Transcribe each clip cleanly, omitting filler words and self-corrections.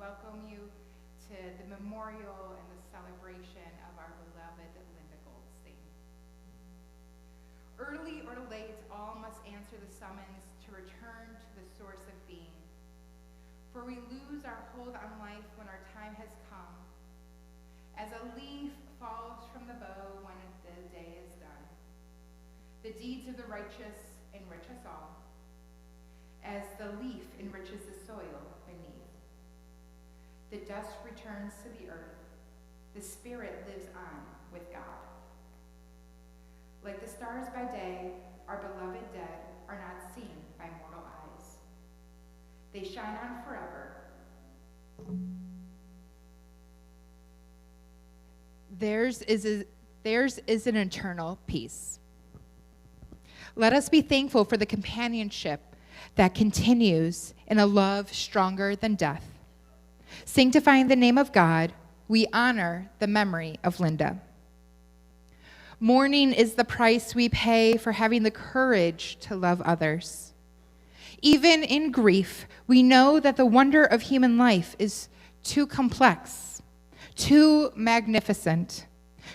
welcome you to the memorial and the celebration of our beloved Linda Goldstein. Early or late, all must answer the summons to return to the source of being. For we lose our hold on life when our time has come. As a leaf falls from the bow when the day is done, the deeds of the righteous enrich us all, as the leaf enriches the soil beneath. The dust returns to the earth. The spirit lives on with God. Like the stars by day, our beloved dead are not seen by mortal eyes. They shine on forever. Theirs is an eternal peace. Let us be thankful for the companionship that continues in a love stronger than death. Sanctifying the name of God, we honor the memory of Linda. Mourning is the price we pay for having the courage to love others. Even in grief, we know that the wonder of human life is too complex, too magnificent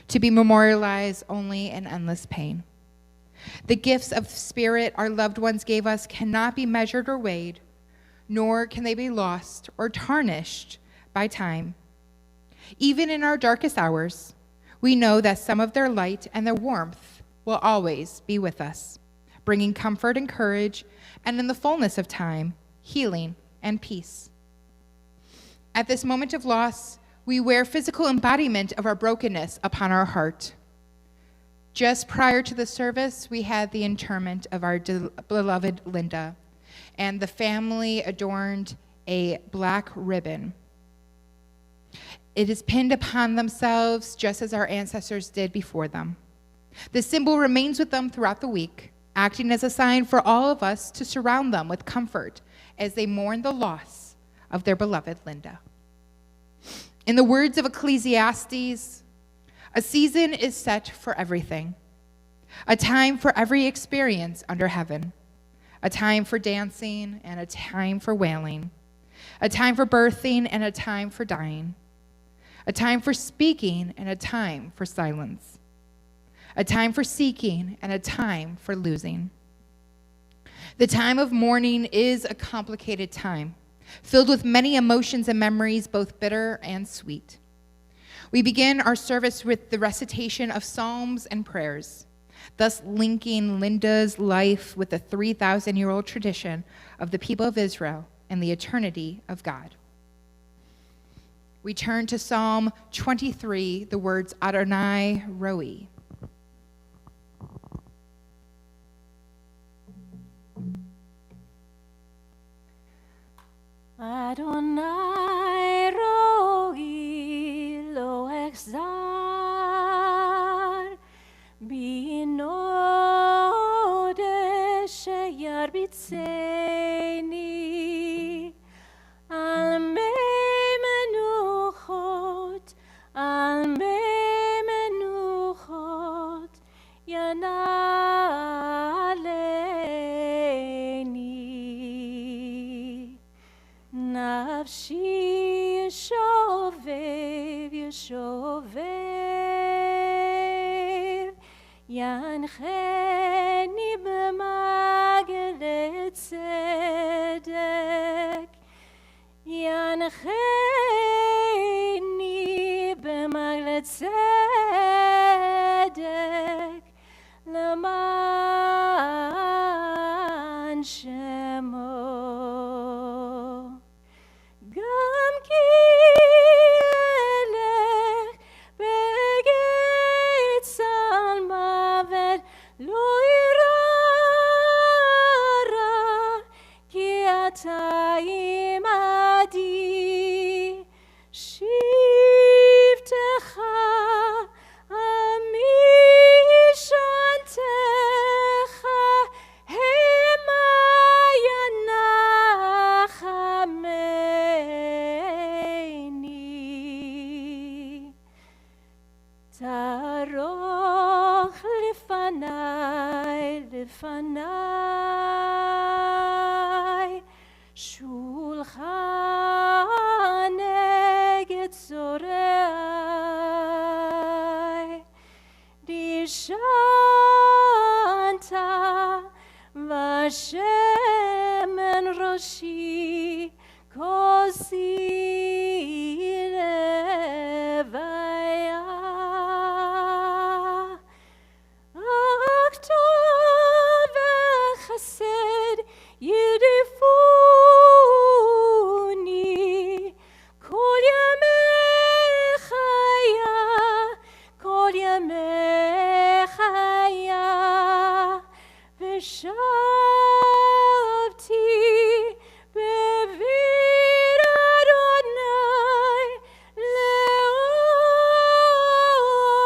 to be memorialized only in endless pain. The gifts of spirit our loved ones gave us cannot be measured or weighed, nor can they be lost or tarnished by time. Even in our darkest hours, we know that some of their light and their warmth will always be with us, bringing comfort and courage, and in the fullness of time, healing and peace. At this moment of loss, we wear physical embodiment of our brokenness upon our heart. Just prior to the service, we had the interment of our beloved Linda, and the family adorned a black ribbon. It is pinned upon themselves just as our ancestors did before them. The symbol remains with them throughout the week, acting as a sign for all of us to surround them with comfort as they mourn the loss of their beloved Linda. In the words of Ecclesiastes, a season is set for everything, a time for every experience under heaven, a time for dancing and a time for wailing, a time for birthing and a time for dying, a time for speaking and a time for silence, a time for seeking and a time for losing. The time of mourning is a complicated time, filled with many emotions and memories, both bitter and sweet. We begin our service with the recitation of psalms and prayers, thus linking Linda's life with the 3,000-year-old tradition of the people of Israel and the eternity of God. We turn to Psalm 23, the words Adonai Roi. Adonai Roi lo exar binode sheyar bitseni al mei menuchot yanaleni nafshi yeshovev yancheni b'maglet tzedek yancheni b'maglet tzedek leman shemo gam ki elech begeit salmavet lo irara ki ata imadi shivtecha ami shantecha hema yanachameni taroch lifanai shulchanei kosi levaya aktove chesed yidifuni kol yamei chaya kol yamei chaya v'shavti bevir Adonai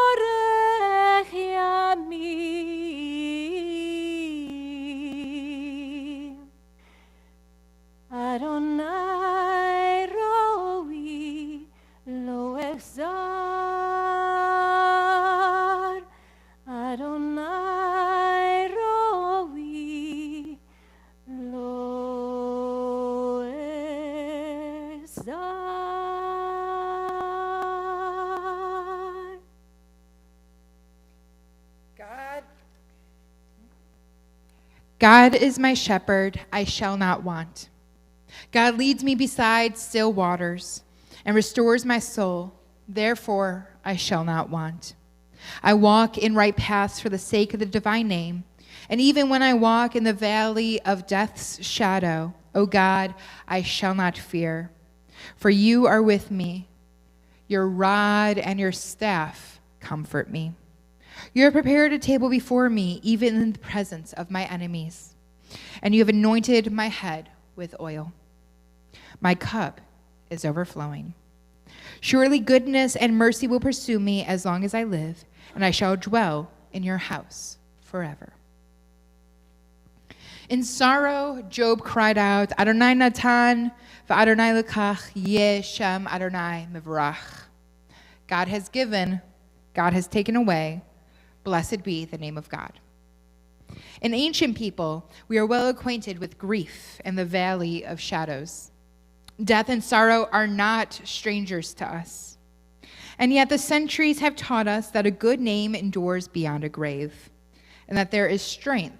leorech yamim. Adonai roi lo echzar. Adonai roi lo echzar. God is my shepherd, I shall not want. God leads me beside still waters and restores my soul. Therefore, I shall not want. I walk in right paths for the sake of the divine name. And even when I walk in the valley of death's shadow, O God, I shall not fear. For you are with me. Your rod and your staff comfort me. You have prepared a table before me, even in the presence of my enemies. And you have anointed my head with oil. My cup is overflowing. Surely goodness and mercy will pursue me as long as I live, and I shall dwell in your house forever. In sorrow, Job cried out, Adonai Natan, v'Adonai lekach, yeh Shem Adonai mevorach. God has given, God has taken away. Blessed be the name of God. In ancient people, we are well acquainted with grief and the valley of shadows. Death and sorrow are not strangers to us. And yet the centuries have taught us that a good name endures beyond a grave, and that there is strength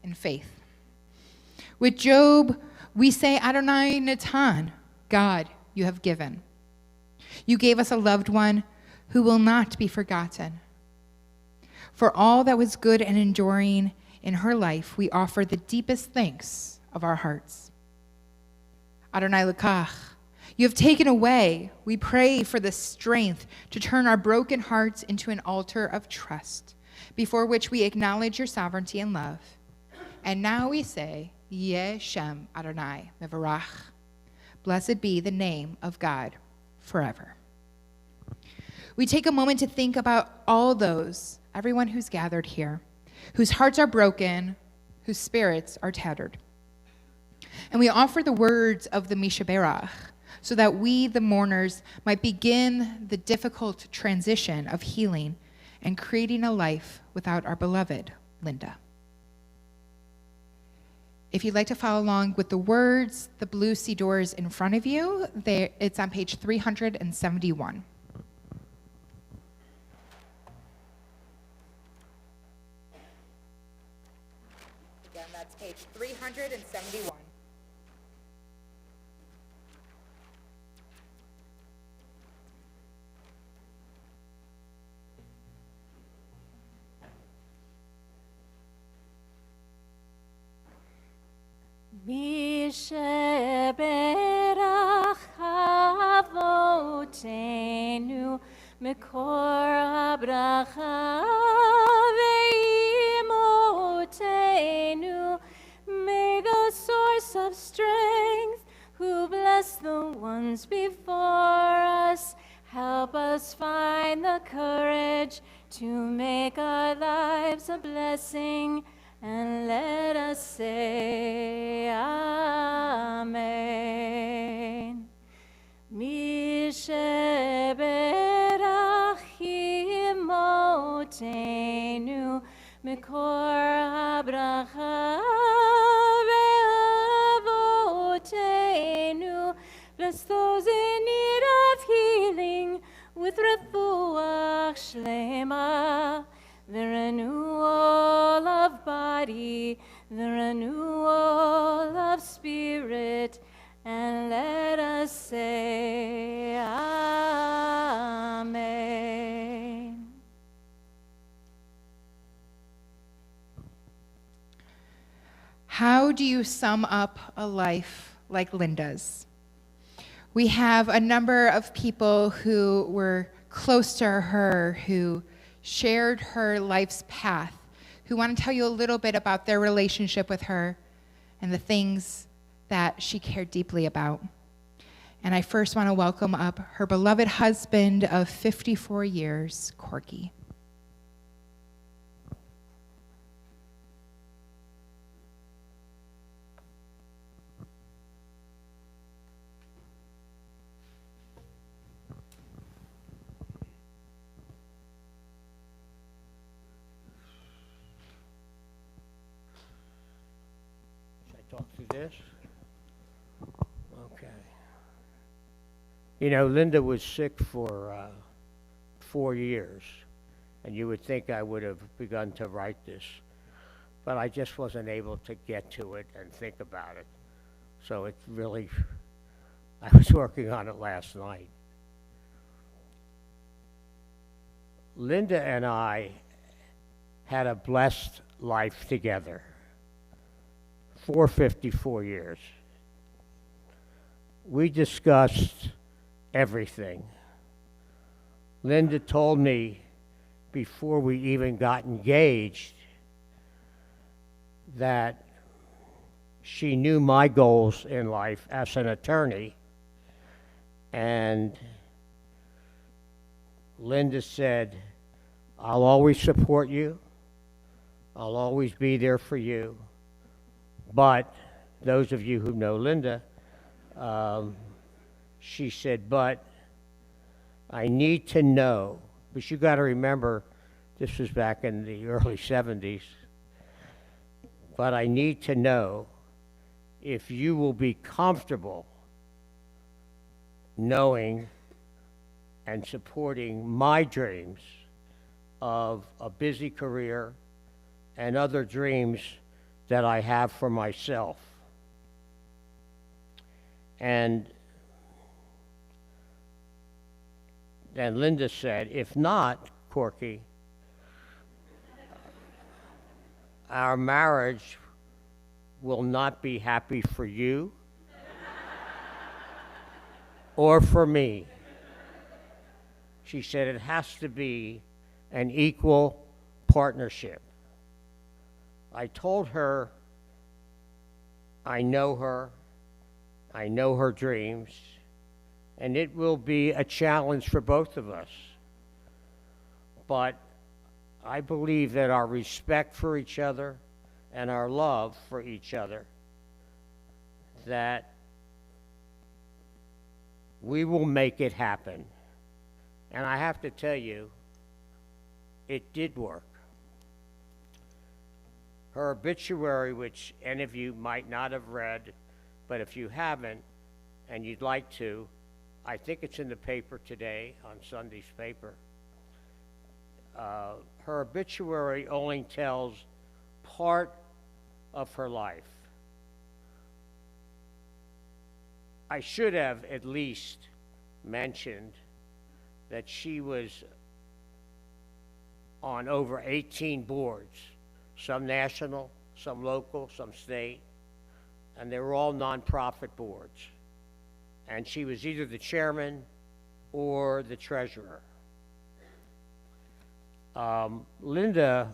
in faith. With Job, we say, Adonai Natan, God, you have given. You gave us a loved one who will not be forgotten. For all that was good and enduring in her life, we offer the deepest thanks of our hearts. Adonai lekach, you have taken away. We pray for the strength to turn our broken hearts into an altar of trust, before which we acknowledge your sovereignty and love. And now we say, Yeh Shem Adonai mevorach. Blessed be the name of God forever. We take a moment to think about all those, everyone who's gathered here, whose hearts are broken, whose spirits are tattered. And we offer the words of the Mishaberach so that we, the mourners, might begin the difficult transition of healing and creating a life without our beloved Linda. If you'd like to follow along with the words, the blue sidors in front of you, it's on page 371. Again, that's page 371. Misheberach avotenu mekor habracha ve'imotenu. May the source of strength, who bless the ones before us, help us find the courage to make our lives a blessing. And let us say Amen. Misheberach imotenu mekor habracha ve'avotenu. Bless those in need of healing with refuah shlema, the renewal of body, the renewal of spirit, and let us say Amen. How do you sum up a life like Linda's? We have a number of people who were close to her, who shared her life's path, who want to tell you a little bit about their relationship with her and the things that she cared deeply about. And I first want to welcome up her beloved husband of 54 years, Corky. Talk through this? Okay. You know, Linda was sick for 4 years, and you would think I would have begun to write this, but I just wasn't able to get to it and think about it. So it's really, I was working on it last night. Linda and I had a blessed life together. For 54 years. We discussed everything. Linda told me before we even got engaged that she knew my goals in life as an attorney, and Linda said, "I'll always support you. I'll always be there for you. But," those of you who know Linda, she said, "but I need to know," but you got to remember, this was back in the early 70s, "but I need to know if you will be comfortable knowing and supporting my dreams of a busy career and other dreams that I have for myself." And then Linda said, "If not, Corky, our marriage will not be happy for you or for me." She said it has to be an equal partnership. I told her I know her dreams, and it will be a challenge for both of us. But I believe that our respect for each other and our love for each other, that we will make it happen. And I have to tell you, it did work. Her obituary, which any of you might not have read, but if you haven't and you'd like to, I think it's in the paper today, on Sunday's paper. Her obituary only tells part of her life. I should have at least mentioned that she was on over 18 boards. Some national, some local, some state, and they were all nonprofit boards. And she was either the chairman or the treasurer. Linda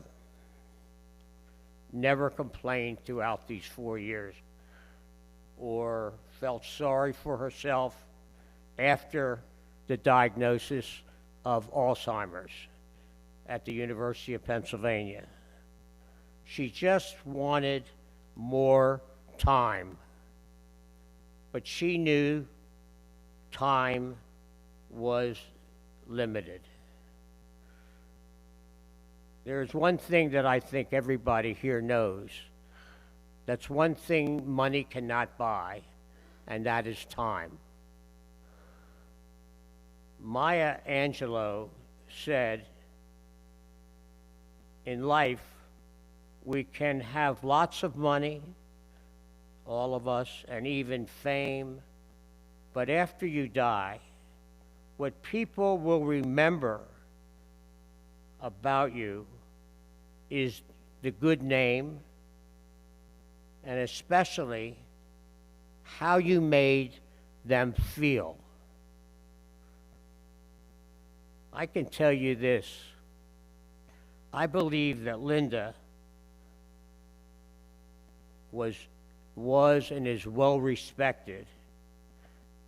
never complained throughout these 4 years or felt sorry for herself after the diagnosis of Alzheimer's at the University of Pennsylvania. She just wanted more time, but she knew time was limited. There's one thing that I think everybody here knows. That's one thing money cannot buy, and that is time. Maya Angelou said, "In life, we can have lots of money, all of us, and even fame. But after you die, what people will remember about you is the good name, and especially how you made them feel. I can tell you this. I believe that Linda was and is well respected.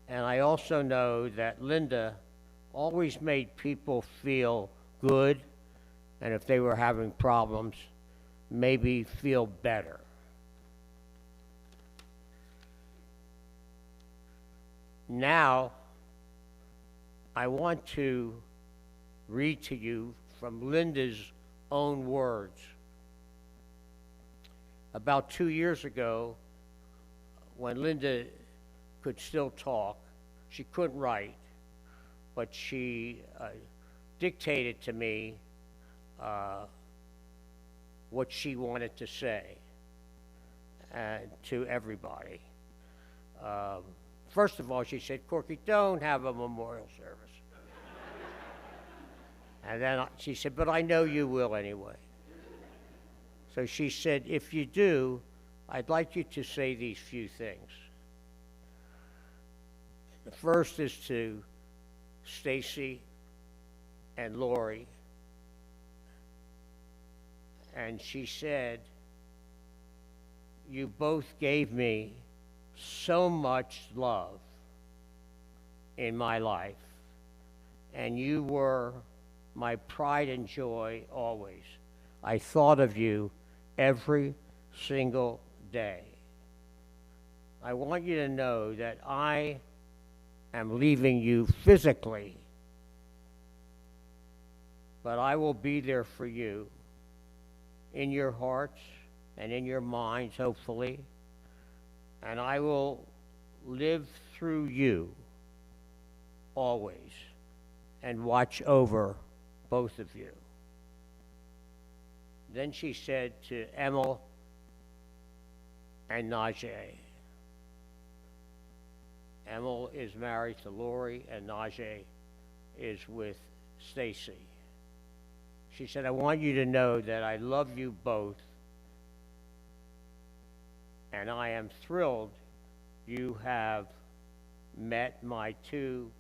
And I also know that Linda always made people feel good, and if they were having problems, maybe feel better. Now, I want to read to you from Linda's own words. About 2 years ago, when Linda could still talk, she couldn't write, but she dictated to me what she wanted to say to everybody. First of all, she said, "Corky, don't have a memorial service." And then she said, "But I know you will anyway." So she said, "If you do, I'd like you to say these few things." The first is to Stacy and Lori. And she said, "You both gave me so much love in my life, and you were my pride and joy always. I thought of you every single day. I want you to know that I am leaving you physically, but I will be there for you in your hearts and in your minds, hopefully, and I will live through you always and watch over both of you." Then she said to Emil and Najee. Emil is married to Lori, and Najee is with Stacy. She said, "I want you to know that I love you both, and I am thrilled you have met my two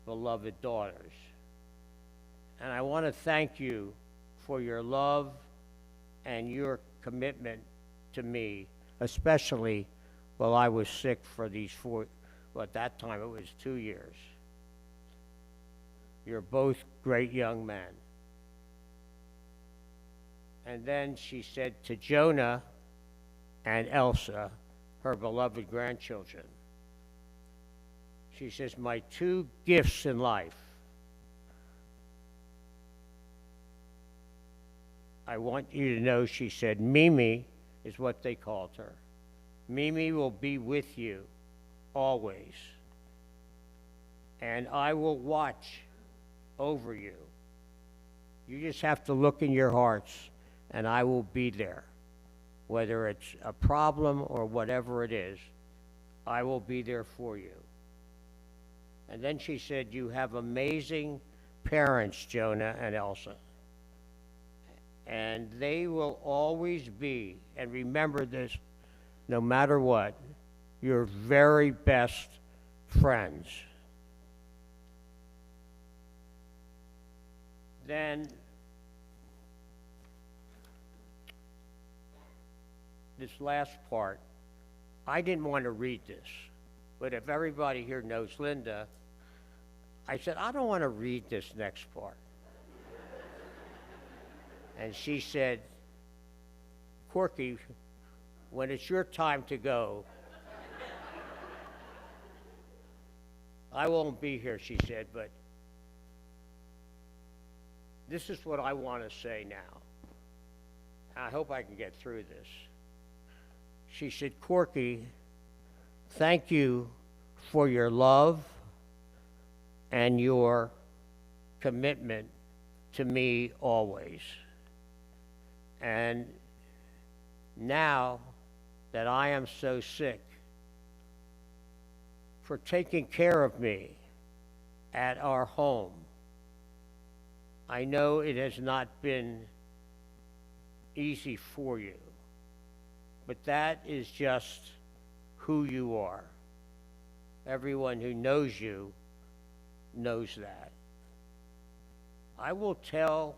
beloved daughters. And I want to thank you for your love and your commitment to me, especially while I was sick for these well, at that time it was 2 years. You're both great young men." And then she said to Jonah and Elsa, her beloved grandchildren, she says, "My two gifts in life. I want you to know," she said, "Mimi," is what they called her, "Mimi will be with you always, and I will watch over you. You just have to look in your hearts, and I will be there. Whether it's a problem or whatever it is, I will be there for you." And then she said, "You have amazing parents, Jonah and Elsa. And they will always be," and remember this, no matter what, "your very best friends." Then this last part, I didn't want to read this, but if everybody here knows Linda, I said, "I don't want to read this next part." And she said, "Corky, when it's your time to go, I won't be here," she said, "but this is what I want to say now. I hope I can get through this." She said, "Corky, thank you for your love and your commitment to me always. And now that I am so sick, for taking care of me at our home. I know it has not been easy for you, but that is just who you are. Everyone who knows you knows that. I will tell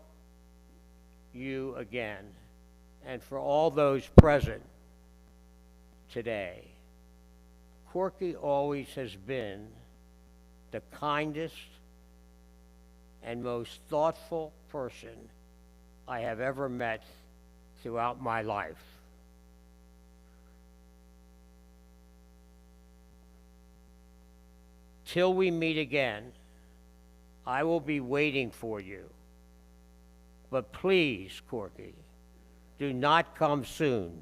you again, and for all those present today, Corky always has been the kindest and most thoughtful person I have ever met throughout my life. Till we meet again, I will be waiting for you. But please, Corky, do not come soon.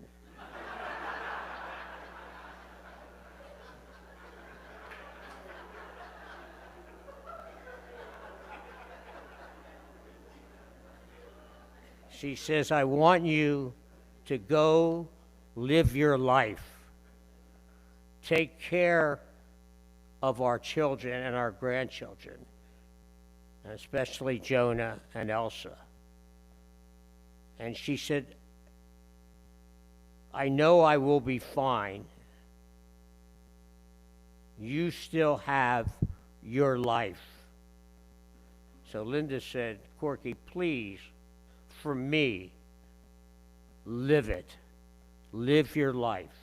She says, I want you to go live your life. Take care of our children and our grandchildren, and especially Jonah and Elsa. And she said, I know I will be fine. You still have your life. So Linda said, Corky, please, for me, live it. Live your life.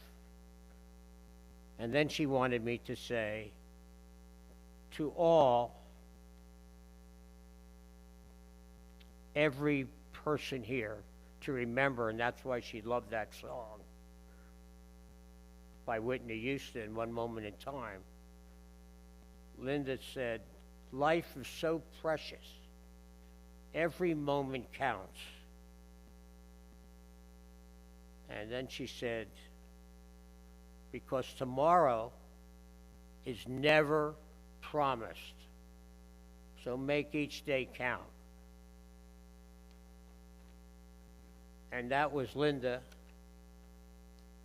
And then she wanted me to say, to all, every person here, to remember, and that's why she loved that song by Whitney Houston, One Moment in Time. Linda said, life is so precious. Every moment counts. And then she said, because tomorrow is never promised. So make each day count. And that was Linda.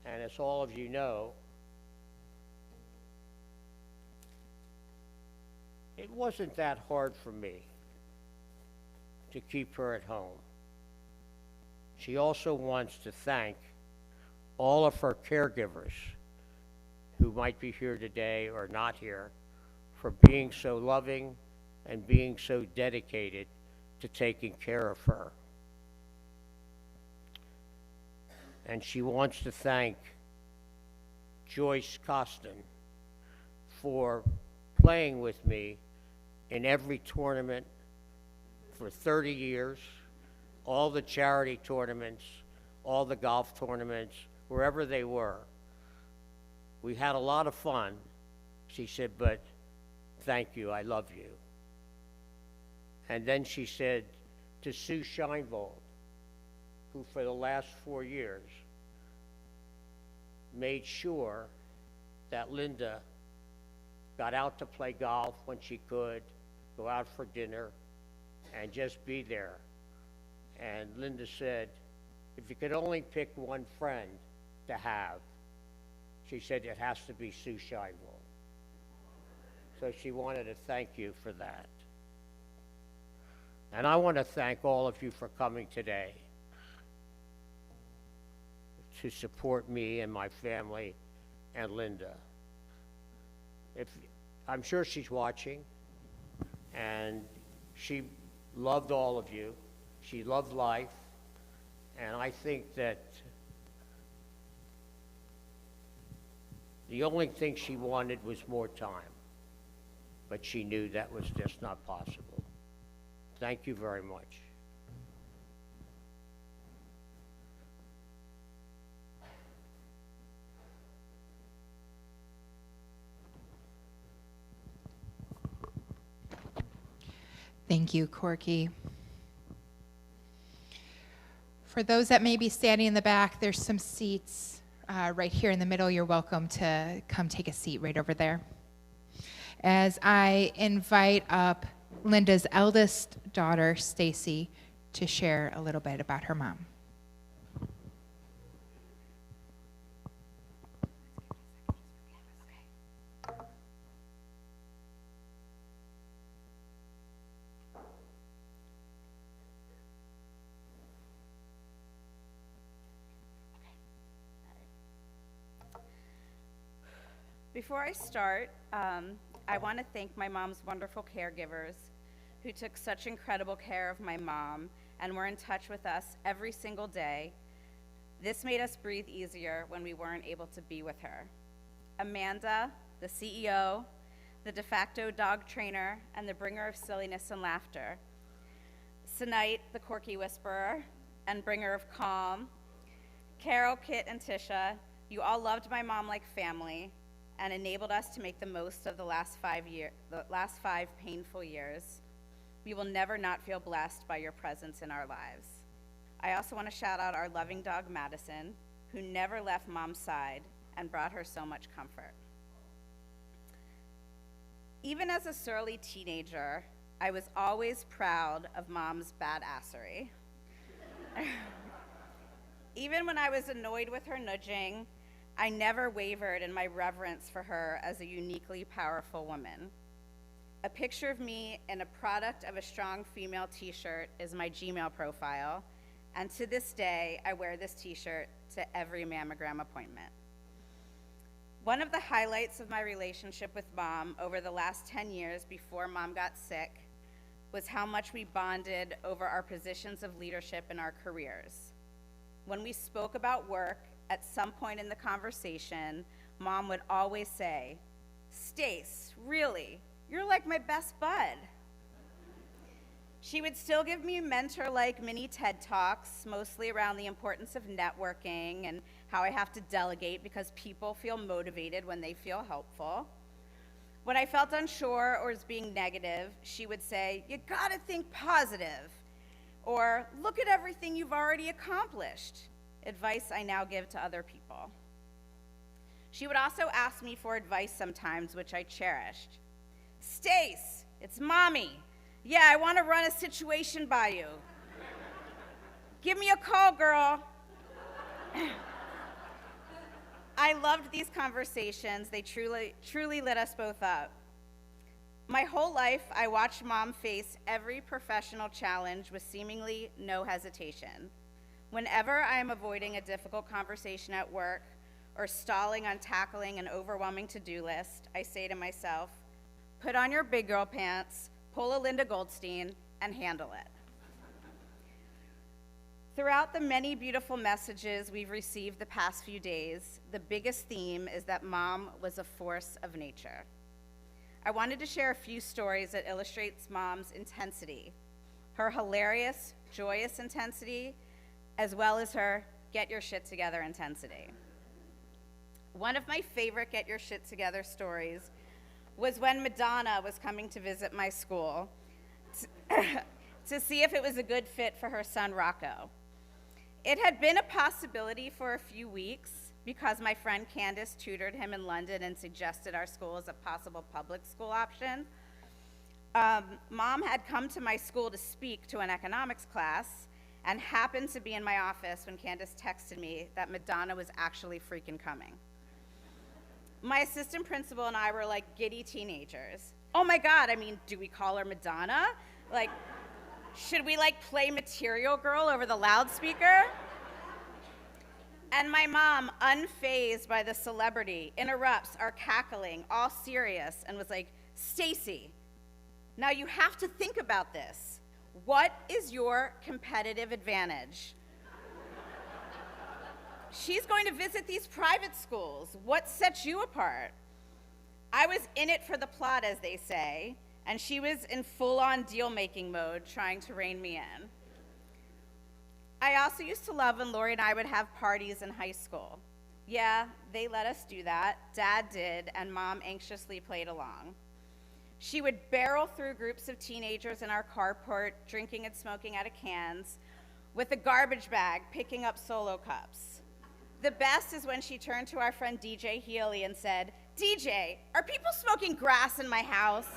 And as all of you know, it wasn't that hard for me to keep her at home. She also wants to thank all of her caregivers who might be here today or not here for being so loving and being so dedicated to taking care of her. And she wants to thank Joyce Costin for playing with me in every tournament for 30 years, all the charity tournaments, all the golf tournaments, wherever they were. We had a lot of fun. She said, but thank you, I love you. And then she said to Sue Scheinvold, who for the last 4 years made sure that Linda got out to play golf when she could, go out for dinner, and just be there. And Linda said, if you could only pick one friend to have, she said it has to be Sue Scheinvold. So she wanted to thank you for that. And I want to thank all of you for coming today to support me and my family and Linda. I'm sure she's watching, and she loved all of you. She loved life, and I think that the only thing she wanted was more time, but she knew that was just not possible. Thank you very much. Thank you, Corky. For those that may be standing in the back, there's some seats right here in the middle. You're welcome to come take a seat right over there. As I invite up Linda's eldest daughter, Stacy, to share a little bit about her mom. Before I start, I want to thank my mom's wonderful caregivers who took such incredible care of my mom and were in touch with us every single day. This made us breathe easier when we weren't able to be with her. Amanda, the CEO, the de facto dog trainer, and the bringer of silliness and laughter. Senite, the quirky whisperer and bringer of calm. Carol, Kit, and Tisha, you all loved my mom like family and enabled us to make the most of the last 5 painful years. We will never not feel blessed by your presence in our lives. I also want to shout out our loving dog, Madison, who never left Mom's side and brought her so much comfort. Even as a surly teenager, I was always proud of Mom's badassery. Even when I was annoyed with her nudging, I never wavered in my reverence for her as a uniquely powerful woman. A picture of me in a product of a strong female t-shirt is my Gmail profile, and to this day, I wear this t-shirt to every mammogram appointment. One of the highlights of my relationship with Mom over the last 10 years before Mom got sick was how much we bonded over our positions of leadership in our careers. When we spoke about work, at some point in the conversation, Mom would always say, "Stace, really, you're like my best bud." She would still give me mentor-like mini TED Talks, mostly around the importance of networking and how I have to delegate because people feel motivated when they feel helpful. When I felt unsure or was being negative, she would say, "You gotta think positive," or "Look at everything you've already accomplished," advice I now give to other people. She would also ask me for advice sometimes, which I cherished. "Stace, it's Mommy. Yeah, I want to run a situation by you. Give me a call, girl." I loved these conversations. They truly lit us both up. My whole life, I watched Mom face every professional challenge with seemingly no hesitation. Whenever I am avoiding a difficult conversation at work or stalling on tackling an overwhelming to-do list, I say to myself, put on your big girl pants, pull a Linda Goldstein, and handle it. Throughout the many beautiful messages we've received the past few days, the biggest theme is that Mom was a force of nature. I wanted to share a few stories that illustrates Mom's intensity, her hilarious, joyous intensity, as well as her get your shit together intensity. One of my favorite get your shit together stories was when Madonna was coming to visit my school to see if it was a good fit for her son, Rocco. It had been a possibility for a few weeks because my friend Candace tutored him in London and suggested our school as a possible public school option. Mom had come to my school to speak to an economics class and happened to be in my office when Candace texted me that Madonna was actually freaking coming. My assistant principal and I were like giddy teenagers. Oh my God, I mean, do we call her Madonna? Like, should we like play Material Girl over the loudspeaker? And my mom, unfazed by the celebrity, interrupts our cackling, all serious, and was like, "Stacy, now you have to think about this. What is your competitive advantage? She's going to visit these private schools. What sets you apart?" I was in it for the plot, as they say, and she was in full-on deal-making mode, trying to rein me in. I also used to love when Lori and I would have parties in high school. Yeah, they let us do that. Dad did, and Mom anxiously played along. She would barrel through groups of teenagers in our carport, drinking and smoking out of cans, with a garbage bag, picking up Solo cups. The best is when she turned to our friend DJ Healy and said, "DJ, are people smoking grass in my house?"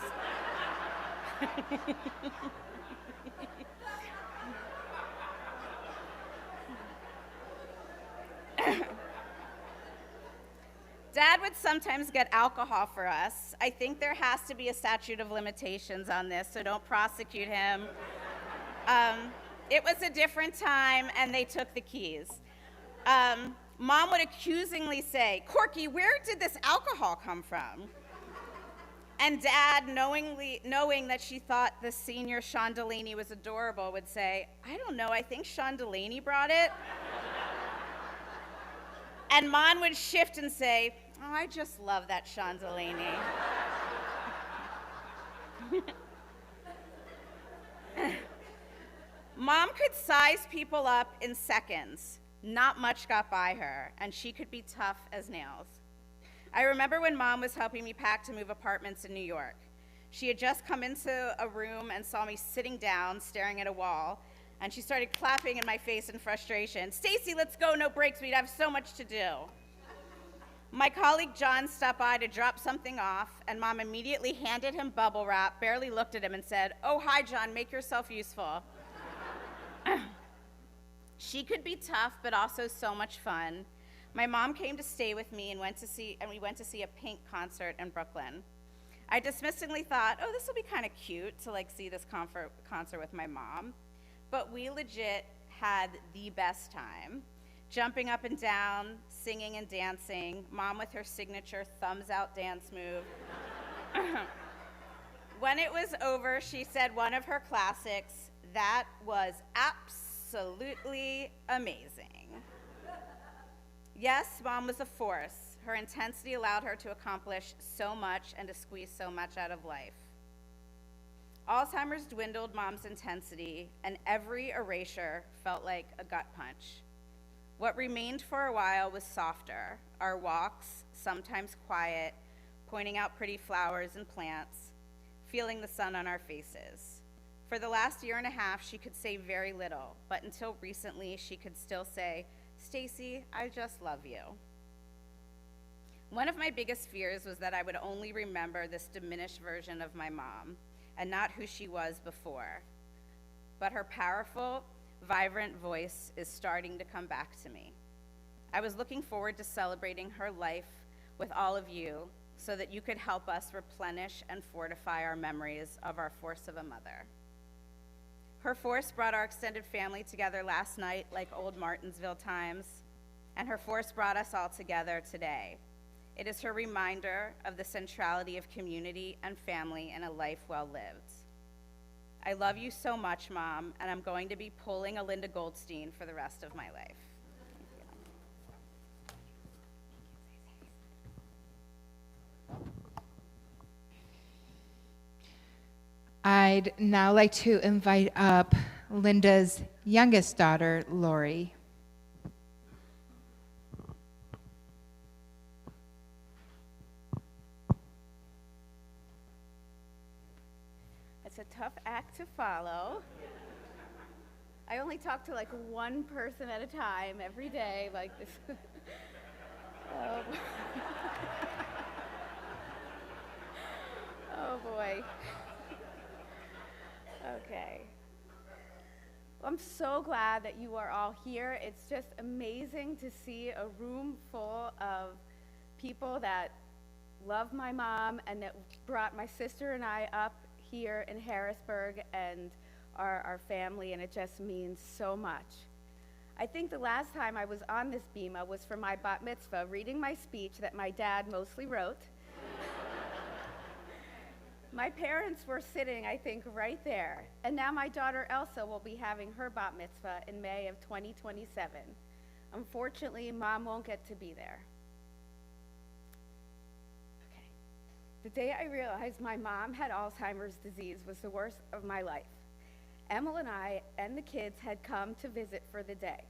Dad would sometimes get alcohol for us. I think there has to be a statute of limitations on this, so don't prosecute him. It was a different time, and they took the keys. Mom would accusingly say, "Corky, where did this alcohol come from?" And Dad, knowing that she thought the senior Sean Delaney was adorable, would say, "I don't know, I think Sean Delaney brought it." And Mom would shift and say, "Oh, I just love that Sean Delaney." Mom could size people up in seconds. Not much got by her, and she could be tough as nails. I remember when Mom was helping me pack to move apartments in New York. She had just come into a room and saw me sitting down, staring at a wall, and she started clapping in my face in frustration. "Stacy, let's go, no breaks, we'd have so much to do." My colleague John stopped by to drop something off, and Mom immediately handed him bubble wrap, barely looked at him, and said, "Oh, hi, John, make yourself useful." She could be tough, but also so much fun. My mom came to stay with me and we went to see a Pink concert in Brooklyn. I dismissingly thought, oh, this will be kind of cute to see this concert with my mom. But we legit had the best time. Jumping up and down, singing and dancing, Mom with her signature thumbs out dance move. When it was over, she said one of her classics, "That was absolutely amazing." Yes, Mom was a force. Her intensity allowed her to accomplish so much and to squeeze so much out of life. Alzheimer's dwindled Mom's intensity, and every erasure felt like a gut punch. What remained for a while was softer, our walks, sometimes quiet, pointing out pretty flowers and plants, feeling the sun on our faces. For the last year and a half, she could say very little, but until recently, she could still say, "Stacy, I just love you." One of my biggest fears was that I would only remember this diminished version of my mom and not who she was before. But her powerful, vibrant voice is starting to come back to me. I was looking forward to celebrating her life with all of you so that you could help us replenish and fortify our memories of our force of a mother. Her force brought our extended family together last night like old Martinsville times, and her force brought us all together today. It is her reminder of the centrality of community and family in a life well lived. I love you so much, Mom, and I'm going to be pulling a Linda Goldstein for the rest of my life. I'd now like to invite up Linda's youngest daughter, Lori. It's a tough act to follow. I only talk to one person at a time every day like this. Oh boy. Okay. Well, I'm so glad that you are all here. It's just amazing to see a room full of people that love my mom and that brought my sister and I up here in Harrisburg and our family, and it just means so much. I think the last time I was on this bima was for my bat mitzvah, reading my speech that my dad mostly wrote. My parents were sitting, I think, right there. And now my daughter Elsa will be having her bat mitzvah in May of 2027. Unfortunately, Mom won't get to be there. Okay. The day I realized my mom had Alzheimer's disease was the worst of my life. Emil and I and the kids had come to visit for the day.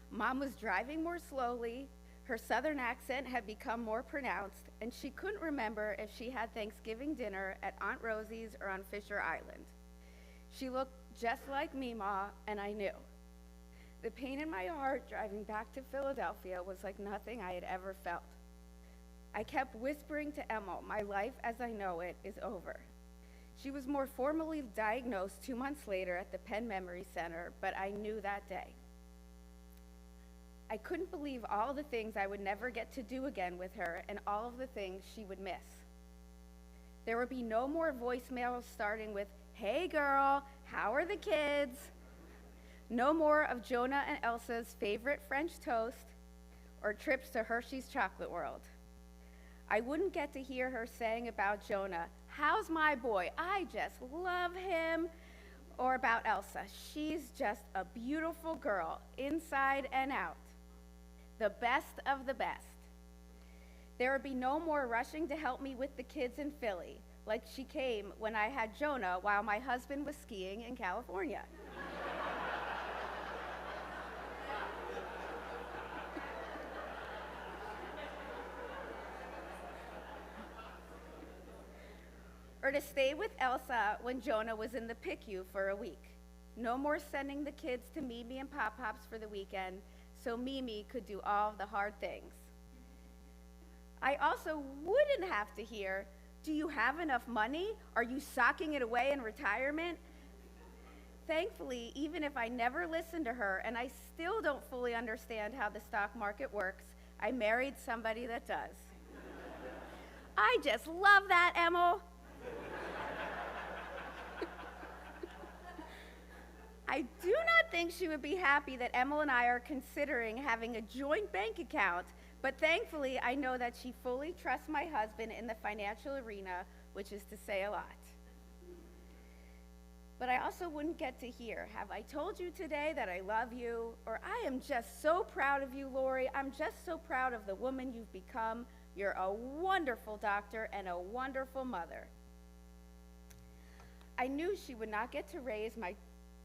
Mom was driving more slowly. Her southern accent had become more pronounced, and she couldn't remember if she had Thanksgiving dinner at Aunt Rosie's or on Fisher Island. She looked just like Mima, and I knew. The pain in my heart driving back to Philadelphia was like nothing I had ever felt. I kept whispering to Emil, my life as I know it is over. She was more formally diagnosed 2 months later at the Penn Memory Center, but I knew that day. I couldn't believe all the things I would never get to do again with her and all of the things she would miss. There would be no more voicemails starting with, "Hey girl, how are the kids?" No more of Jonah and Elsa's favorite French toast, or trips to Hershey's Chocolate World. I wouldn't get to hear her saying about Jonah, "How's my boy? I just love him." Or about Elsa, "She's just a beautiful girl, inside and out. The best of the best." There would be no more rushing to help me with the kids in Philly, like she came when I had Jonah while my husband was skiing in California. Or to stay with Elsa when Jonah was in the PICU for a week. No more sending the kids to Mimi and Pop-Pops for the weekend so Mimi could do all the hard things. I also wouldn't have to hear, "Do you have enough money? Are you socking it away in retirement?" Thankfully, even if I never listened to her and I still don't fully understand how the stock market works, I married somebody that does. I just love that, Emil. I do not think she would be happy that Emil and I are considering having a joint bank account, but thankfully I know that she fully trusts my husband in the financial arena, which is to say a lot. But I also wouldn't get to hear, "Have I told you today that I love you?" Or, "I am just so proud of you, Lori. I'm just so proud of the woman you've become. You're a wonderful doctor and a wonderful mother." I knew she would not get to raise my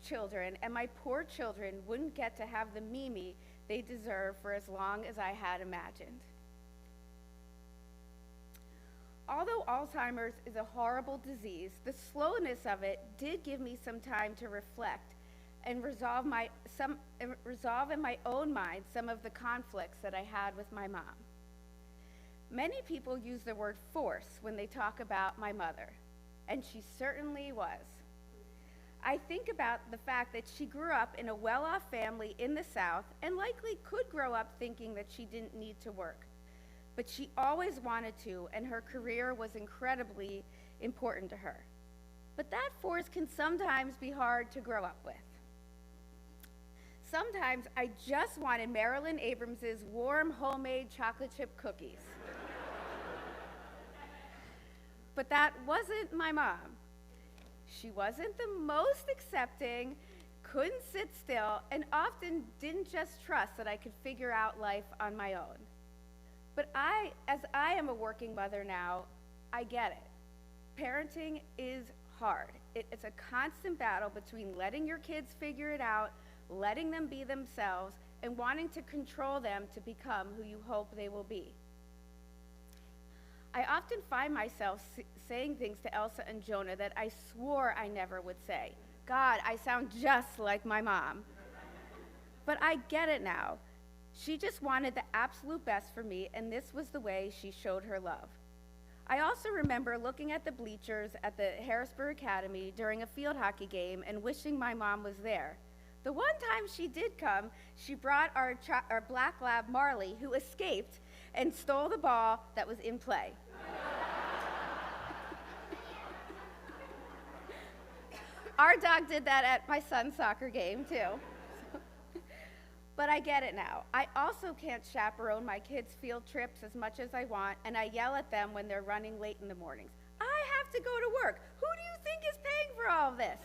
children, and my poor children wouldn't get to have the Mimi they deserve for as long as I had imagined. Although Alzheimer's is a horrible disease, the slowness of it did give me some time to reflect and resolve in my own mind some of the conflicts that I had with my mom. Many people use the word force when they talk about my mother, and she certainly was. I think about the fact that she grew up in a well-off family in the South and likely could grow up thinking that she didn't need to work. But she always wanted to, and her career was incredibly important to her. But that force can sometimes be hard to grow up with. Sometimes I just wanted Marilyn Abrams's warm homemade chocolate chip cookies. But that wasn't my mom. She wasn't the most accepting, couldn't sit still, and often didn't just trust that I could figure out life on my own. But as I am a working mother now, I get it. Parenting is hard. It's a constant battle between letting your kids figure it out, letting them be themselves, and wanting to control them to become who you hope they will be. I often find myself saying things to Elsa and Jonah that I swore I never would say. God, I sound just like my mom. But I get it now. She just wanted the absolute best for me, and this was the way she showed her love. I also remember looking at the bleachers at the Harrisburg Academy during a field hockey game and wishing my mom was there. The one time she did come, she brought our black lab, Marley, who escaped and stole the ball that was in play. Our dog did that at my son's soccer game, too. But I get it now. I also can't chaperone my kids' field trips as much as I want, and I yell at them when they're running late in the mornings. I have to go to work. Who do you think is paying for all of this?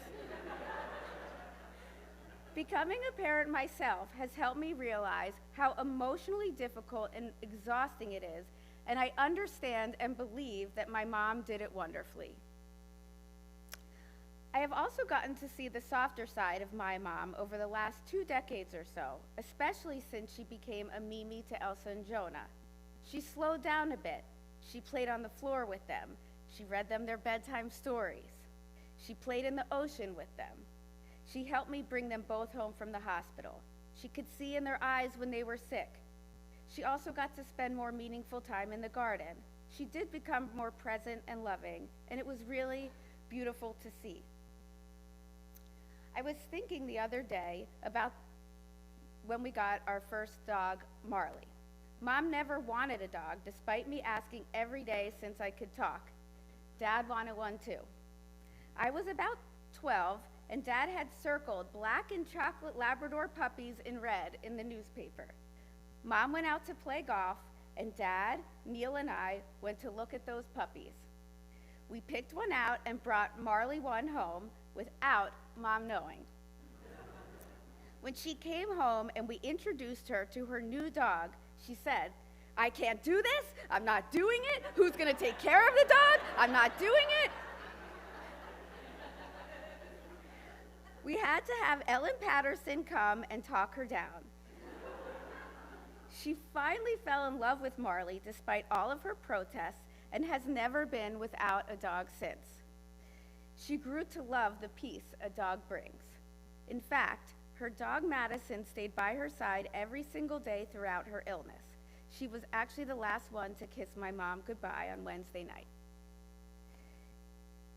Becoming a parent myself has helped me realize how emotionally difficult and exhausting it is, and I understand and believe that my mom did it wonderfully. I have also gotten to see the softer side of my mom over the last 2 decades or so, especially since she became a Mimi to Elsa and Jonah. She slowed down a bit. She played on the floor with them. She read them their bedtime stories. She played in the ocean with them. She helped me bring them both home from the hospital. She could see in their eyes when they were sick. She also got to spend more meaningful time in the garden. She did become more present and loving, and it was really beautiful to see. I was thinking the other day about when we got our first dog, Marley. Mom never wanted a dog, despite me asking every day since I could talk. Dad wanted one too. I was about 12, and Dad had circled black and chocolate Labrador puppies in red in the newspaper. Mom went out to play golf, and Dad, Neil, and I went to look at those puppies. We picked one out and brought Marley one home without Mom knowing. When she came home and we introduced her to her new dog, she said, "I can't do this. I'm not doing it. Who's going to take care of the dog? I'm not doing it." We had to have Ellen Patterson come and talk her down. She finally fell in love with Marley despite all of her protests and has never been without a dog since. She grew to love the peace a dog brings. In fact, her dog Madison stayed by her side every single day throughout her illness. She was actually the last one to kiss my mom goodbye on Wednesday night.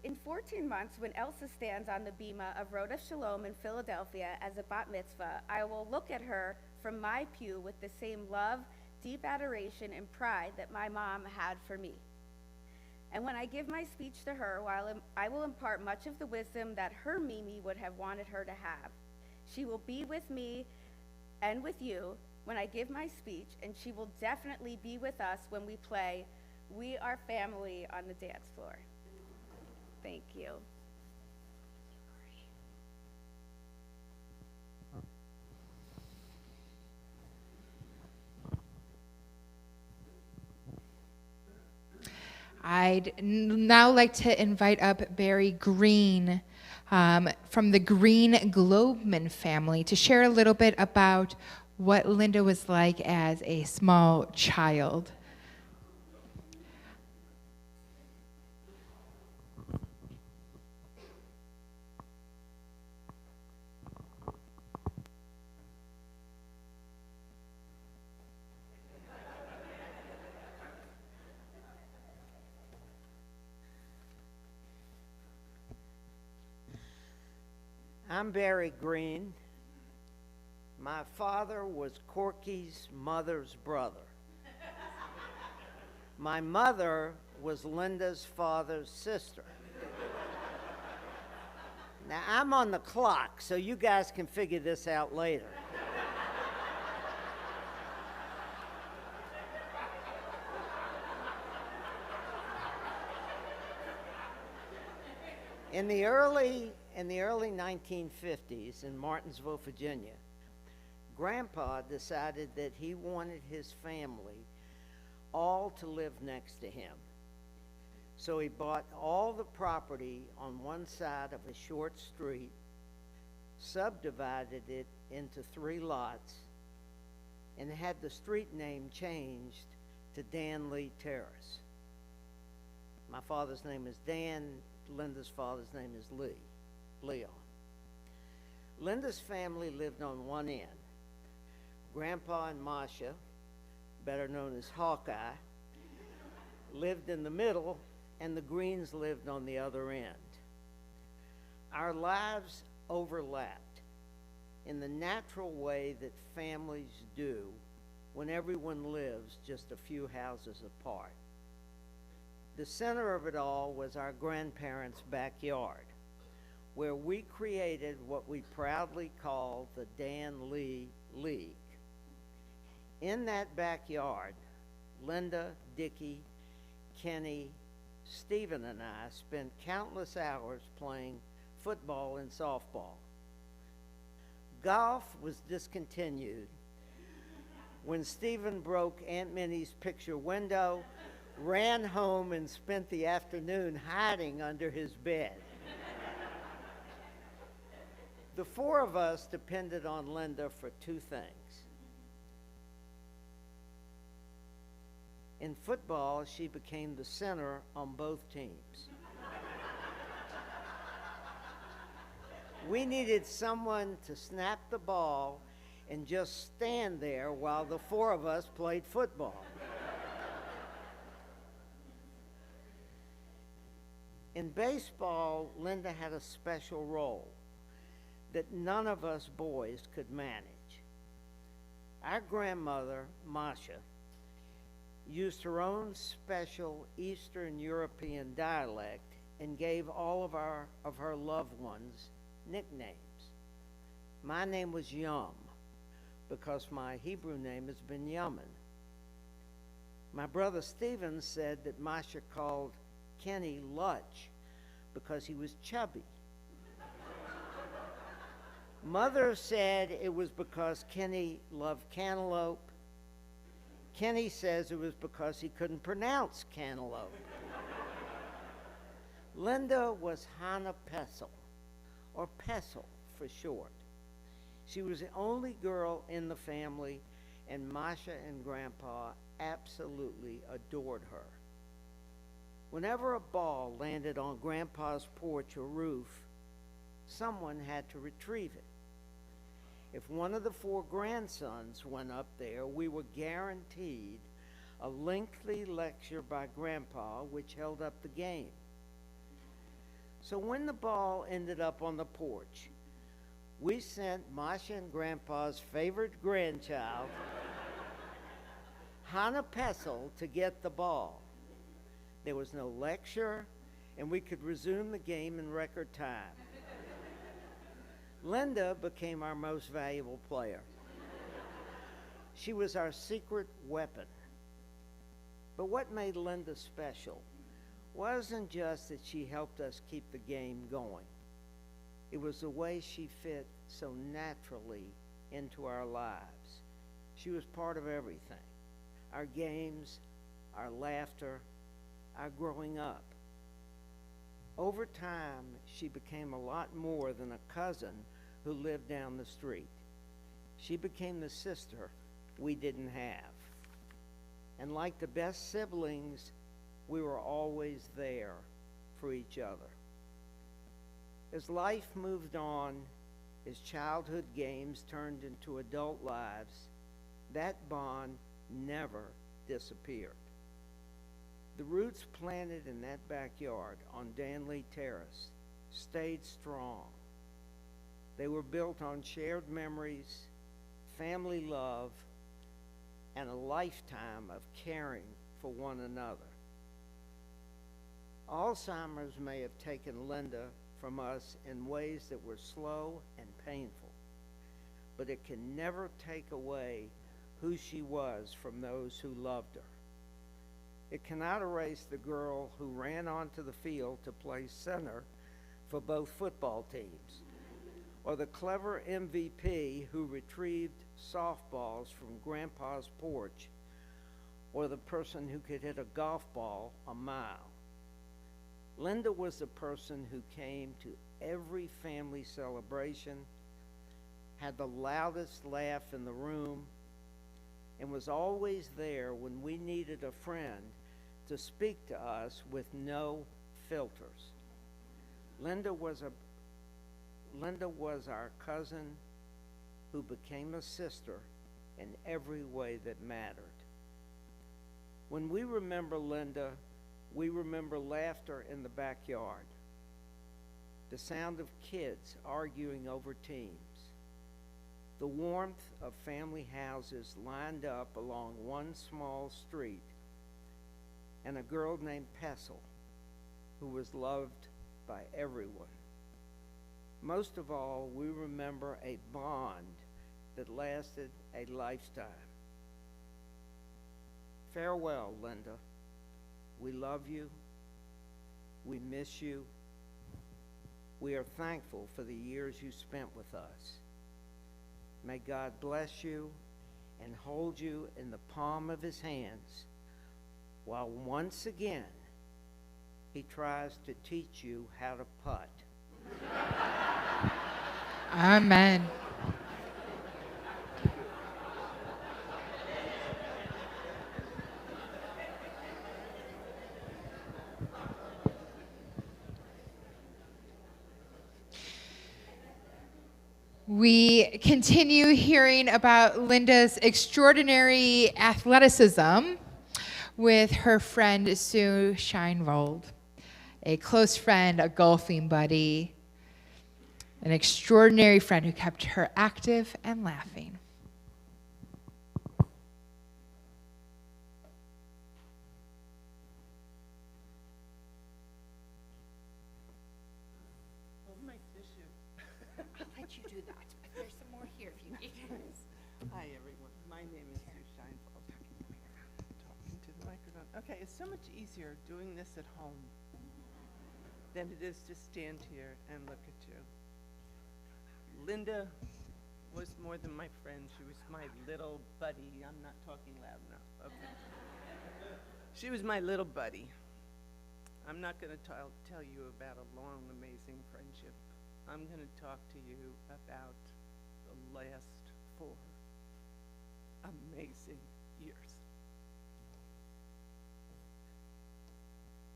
In 14 months, when Elsa stands on the bima of Road of Shalom in Philadelphia as a bat mitzvah, I will look at her from my pew with the same love, deep adoration, and pride that my mom had for me. And when I give my speech to her, I will impart much of the wisdom that her Mimi would have wanted her to have. She will be with me and with you when I give my speech, and she will definitely be with us when we play We Are Family on the dance floor. Thank you. I'd now like to invite up Barry Green from the Green Globeman family to share a little bit about what Linda was like as a small child. I'm Barry Green. My father was Corky's mother's brother. My mother was Linda's father's sister. Now, I'm on the clock, so you guys can figure this out later. In the early 1950s in Martinsville, Virginia, Grandpa decided that he wanted his family all to live next to him. So he bought all the property on one side of a short street, subdivided it into 3 lots, and had the street name changed to Dan Lee Terrace. My father's name is Dan. Linda's father's name is Leon. Linda's family lived on one end. Grandpa and Masha, better known as Hawkeye, lived in the middle, and the Greens lived on the other end. Our lives overlapped in the natural way that families do when everyone lives just a few houses apart. The center of it all was our grandparents' backyard, where we created what we proudly called the Dan Lee League. In that backyard, Linda, Dickie, Kenny, Stephen, and I spent countless hours playing football and softball. Golf was discontinued when Stephen broke Aunt Minnie's picture window, ran home, and spent the afternoon hiding under his bed. The 4 of us depended on Linda for 2 things. In football, she became the center on both teams. We needed someone to snap the ball and just stand there while the 4 of us played football. In baseball, Linda had a special role that none of us boys could manage. Our grandmother, Masha, used her own special Eastern European dialect and gave all of her loved ones nicknames. My name was Yum, because my Hebrew name is Benjamin. My brother Stephen said that Masha called Kenny Lutch because he was chubby. Mother said it was because Kenny loved cantaloupe. Kenny says it was because he couldn't pronounce cantaloupe. Linda was Hannah Pessel, or Pessel for short. She was the only girl in the family, and Masha and Grandpa absolutely adored her. Whenever a ball landed on Grandpa's porch or roof, someone had to retrieve it. If one of the 4 grandsons went up there, we were guaranteed a lengthy lecture by Grandpa, which held up the game. So when the ball ended up on the porch, we sent Masha and Grandpa's favorite grandchild, Hannah Pessel, to get the ball. There was no lecture, and we could resume the game in record time. Linda became our most valuable player. She was our secret weapon. But what made Linda special wasn't just that she helped us keep the game going. It was the way she fit so naturally into our lives. She was part of everything. Our games, our laughter, our growing up. Over time, she became a lot more than a cousin who lived down the street. She became the sister we didn't have. And like the best siblings, we were always there for each other. As life moved on, as childhood games turned into adult lives, that bond never disappeared. The roots planted in that backyard on Danley Terrace stayed strong. They were built on shared memories, family love, and a lifetime of caring for one another. Alzheimer's may have taken Linda from us in ways that were slow and painful, but it can never take away who she was from those who loved her. It cannot erase the girl who ran onto the field to play center for both football teams, or the clever MVP who retrieved softballs from Grandpa's porch, or the person who could hit a golf ball a mile. Linda was the person who came to every family celebration, had the loudest laugh in the room, and was always there when we needed a friend to speak to us with no filters. Linda was our cousin who became a sister in every way that mattered. When we remember Linda, we remember laughter in the backyard, the sound of kids arguing over teams, the warmth of family houses lined up along one small street, and a girl named Pessel who was loved by everyone. Most of all, we remember a bond that lasted a lifetime. Farewell, Linda. We love you. We miss you. We are thankful for the years you spent with us. May God bless you and hold you in the palm of his hands while once again he tries to teach you how to putt. Amen. We continue hearing about Linda's extraordinary athleticism with her friend Sue Scheinwald, a close friend, a golfing buddy, an extraordinary friend who kept her active and laughing. I'll let you do that. There's some more here if you need. Hi, everyone. My name is Sue Scheinfeld. Talking to the microphone. Okay, it's so much easier doing this at home than it is to stand here and look at you. Linda was more than my friend. She was my little buddy. I'm not talking loud enough. Okay. She was my little buddy. I'm not going to tell you about a long, amazing friendship. I'm going to talk to you about the last 4 amazing years.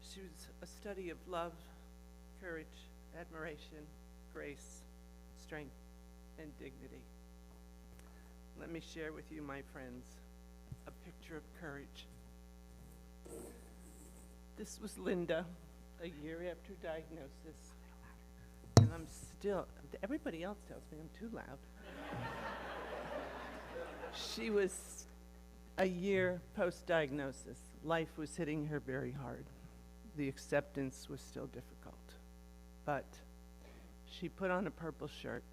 She was a study of love, courage, admiration, grace, strength, and dignity. Let me share with you, my friends, a picture of courage. This was Linda, a year after diagnosis. And I'm still, everybody else tells me I'm too loud. She was a year post-diagnosis. Life was hitting her very hard. The acceptance was still difficult. But she put on a purple shirt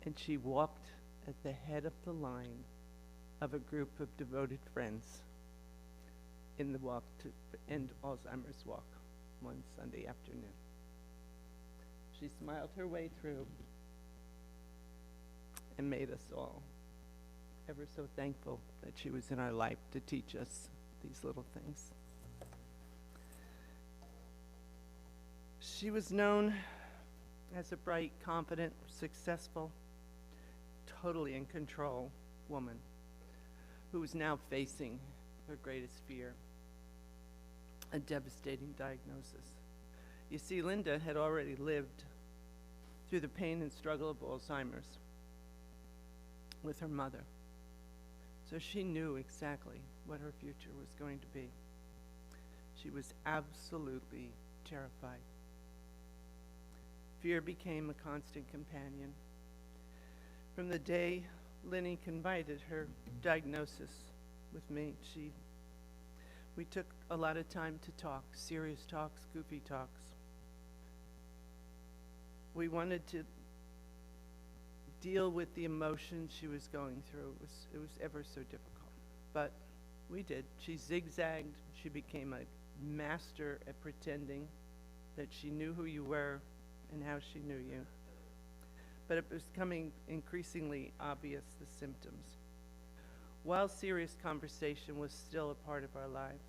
and she walked at the head of the line of a group of devoted friends in the walk to end Alzheimer's walk one Sunday afternoon. She smiled her way through and made us all ever so thankful that she was in our life to teach us these little things. She was known as a bright, confident, successful, totally in control woman who was now facing her greatest fear, a devastating diagnosis. You see, Linda had already lived through the pain and struggle of Alzheimer's with her mother. So she knew exactly what her future was going to be. She was absolutely terrified. Fear became a constant companion. From the day Linny confided her diagnosis with me, we took a lot of time to talk, serious talks, goofy talks. We wanted to deal with the emotions she was going through. It was ever so difficult, but we did. She zigzagged. She became a master at pretending that she knew who you were and how she knew you. But it was becoming increasingly obvious, the symptoms. While serious conversation was still a part of our lives,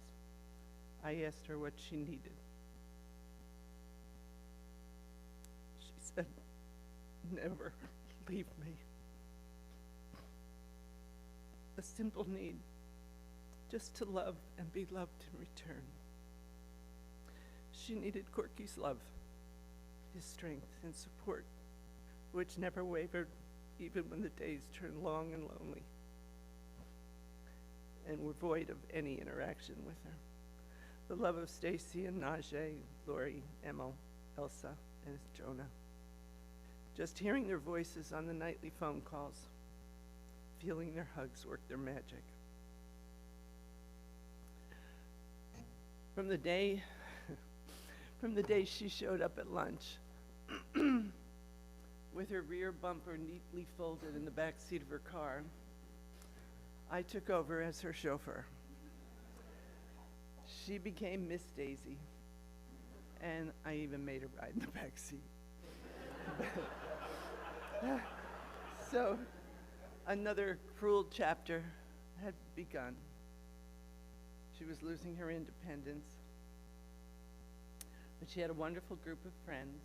I asked her what she needed. She said, "Never leave me." A simple need, just to love and be loved in return. She needed Corky's love, his strength and support, which never wavered even when the days turned long and lonely and were void of any interaction with her. The love of Stacy and Najee, Lori, Emil, Elsa, and Jonah. Just hearing their voices on the nightly phone calls, feeling their hugs work their magic. From the day she showed up at lunch with her rear bumper neatly folded in the back seat of her car, I took over as her chauffeur. She became Miss Daisy, and I even made her ride in the back seat. So another cruel chapter had begun. She was losing her independence, but she had a wonderful group of friends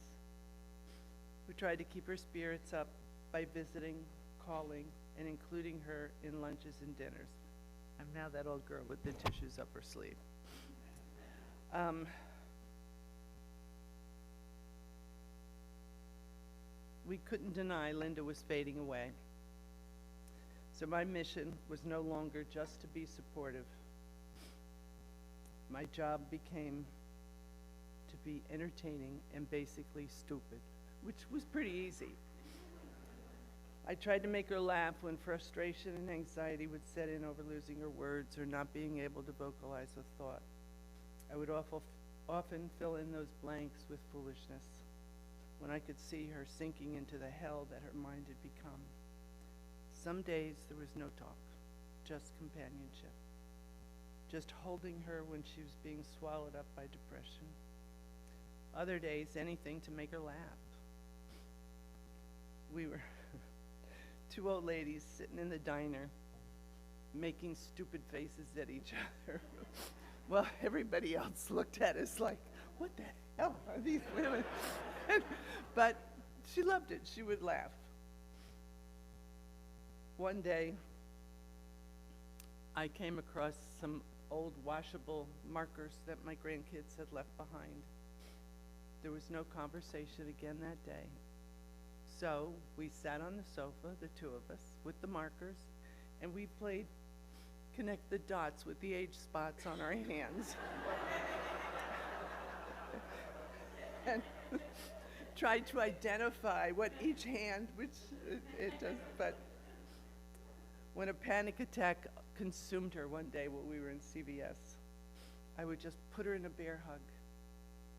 who tried to keep her spirits up by visiting, calling, and including her in lunches and dinners. I'm now that old girl with the tissues up her sleeve. We couldn't deny Linda was fading away. So my mission was no longer just to be supportive. My job became to be entertaining and basically stupid, which was pretty easy. I tried to make her laugh when frustration and anxiety would set in over losing her words or not being able to vocalize a thought. I would often fill in those blanks with foolishness when I could see her sinking into the hell that her mind had become. Some days there was no talk, just companionship. Just holding her when she was being swallowed up by depression. Other days, anything to make her laugh. We were two old ladies sitting in the diner, making stupid faces at each other. Well, everybody else looked at us like, what the hell are these women? But she loved it. She would laugh. One day, I came across some old washable markers that my grandkids had left behind. There was no conversation again that day. So we sat on the sofa, the two of us, with the markers, and we played connect the dots with the age spots on our hands. And tried to identify what each hand, which it does, but when a panic attack consumed her one day while we were in CVS, I would just put her in a bear hug,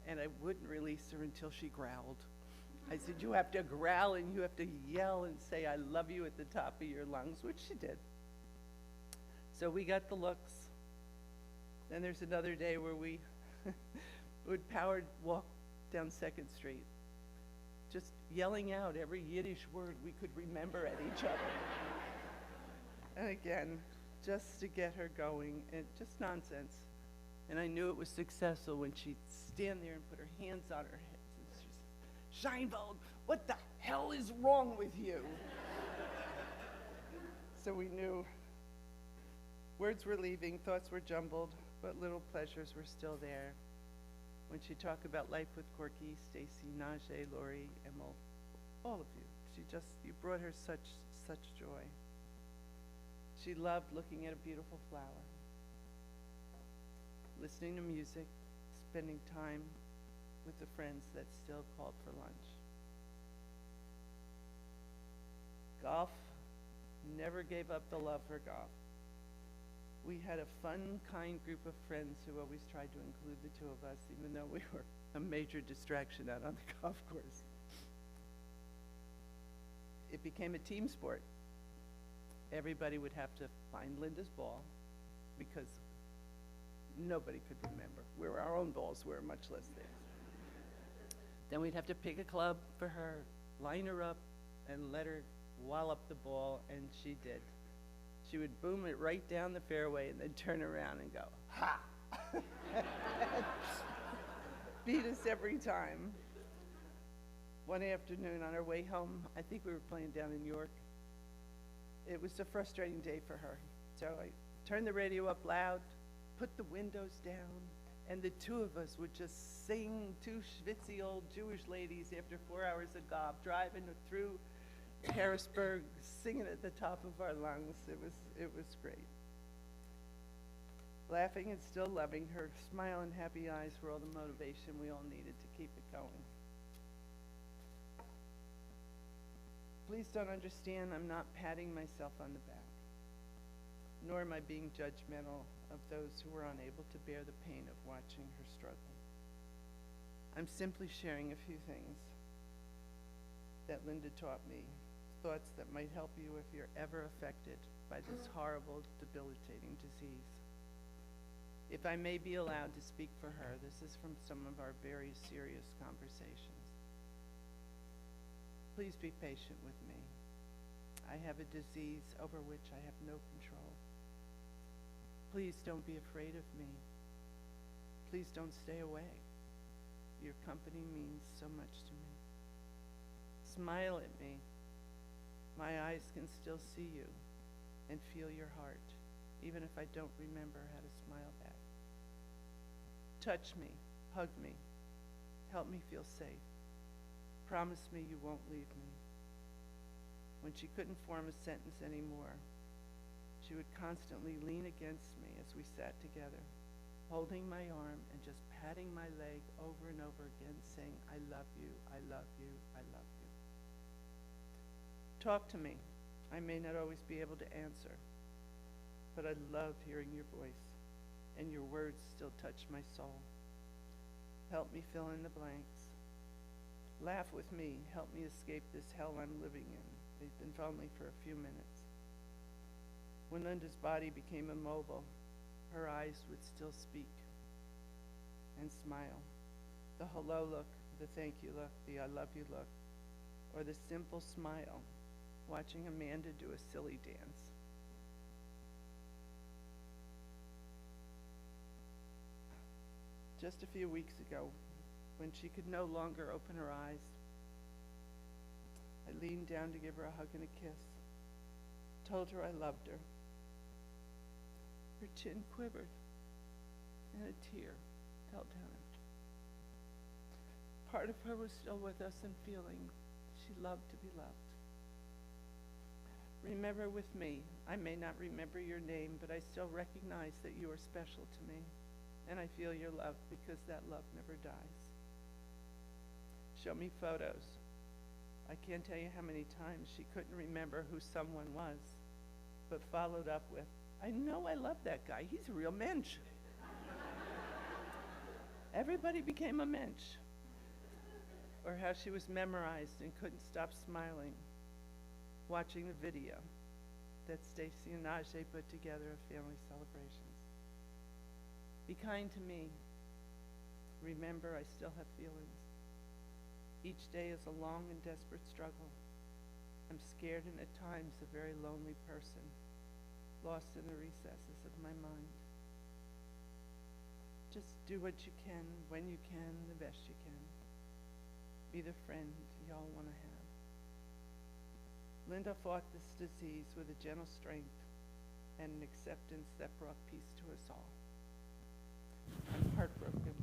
and I wouldn't release her until she growled. I said, you have to growl and you have to yell and say, I love you at the top of your lungs, which she did. So we got the looks. Then there's another day where we would power walk down 2nd Street, just yelling out every Yiddish word we could remember at each other. And again, just to get her going, and just nonsense. And I knew it was successful when she'd stand there and put her hands on her head. Scheinwald, what the hell is wrong with you? So we knew words were leaving, thoughts were jumbled, but little pleasures were still there. When she talked about life with Corky, Stacy, Najee, Lori, Emil, all of you, you brought her such joy. She loved looking at a beautiful flower, listening to music, spending time with the friends that still called for lunch. Golf, never gave up the love for golf. We had a fun, kind group of friends who always tried to include the two of us, even though we were a major distraction out on the golf course. It became a team sport. Everybody would have to find Linda's ball because nobody could remember where our own balls were, much less theirs. Then we'd have to pick a club for her, line her up, and let her wallop the ball, and she did. She would boom it right down the fairway and then turn around and go, ha! Beat us every time. One afternoon on our way home, I think we were playing down in York. It was a frustrating day for her. So I turned the radio up loud, put the windows down, and the two of us would just sing, two schwitzy old Jewish ladies after 4 hours of golf, driving through Harrisburg, singing at the top of our lungs. It was great. Laughing and still loving, her smile and happy eyes were all the motivation we all needed to keep it going. Please don't understand, I'm not patting myself on the back, nor am I being judgmental of those who were unable to bear the pain of watching her struggle. I'm simply sharing a few things that Linda taught me, thoughts that might help you if you're ever affected by this horrible, debilitating disease. If I may be allowed to speak for her, this is from some of our very serious conversations. Please be patient with me. I have a disease over which I have no control. Please don't be afraid of me. Please don't stay away. Your company means so much to me. Smile at me. My eyes can still see you and feel your heart, even if I don't remember how to smile back. Touch me, hug me, help me feel safe. Promise me you won't leave me. When she couldn't form a sentence anymore, she would constantly lean against me as we sat together, holding my arm and just patting my leg over and over again, saying, I love you, I love you, I love you. Talk to me. I may not always be able to answer, but I love hearing your voice, and your words still touch my soul. Help me fill in the blanks. Laugh with me. Help me escape this hell I'm living in, if only for a few minutes. When Linda's body became immobile, her eyes would still speak and smile. The hello look, the thank you look, the I love you look, or the simple smile, watching Amanda do a silly dance. Just a few weeks ago, when she could no longer open her eyes, I leaned down to give her a hug and a kiss, told her I loved her. Her chin quivered, and a tear fell down it. Part of her was still with us and feeling she loved to be loved. Remember with me, I may not remember your name, but I still recognize that you are special to me, and I feel your love because that love never dies. Show me photos. I can't tell you how many times she couldn't remember who someone was, but followed up with, I know I love that guy. He's a real mensch. Everybody became a mensch. Or how she was memorized and couldn't stop smiling, watching the video that Stacy and Najee put together of family celebrations. Be kind to me. Remember, I still have feelings. Each day is a long and desperate struggle. I'm scared and at times a very lonely person, lost in the recesses of my mind. Just do what you can, when you can, the best you can. Be the friend y'all want to have. Linda fought this disease with a gentle strength and an acceptance that brought peace to us all. I'm heartbroken,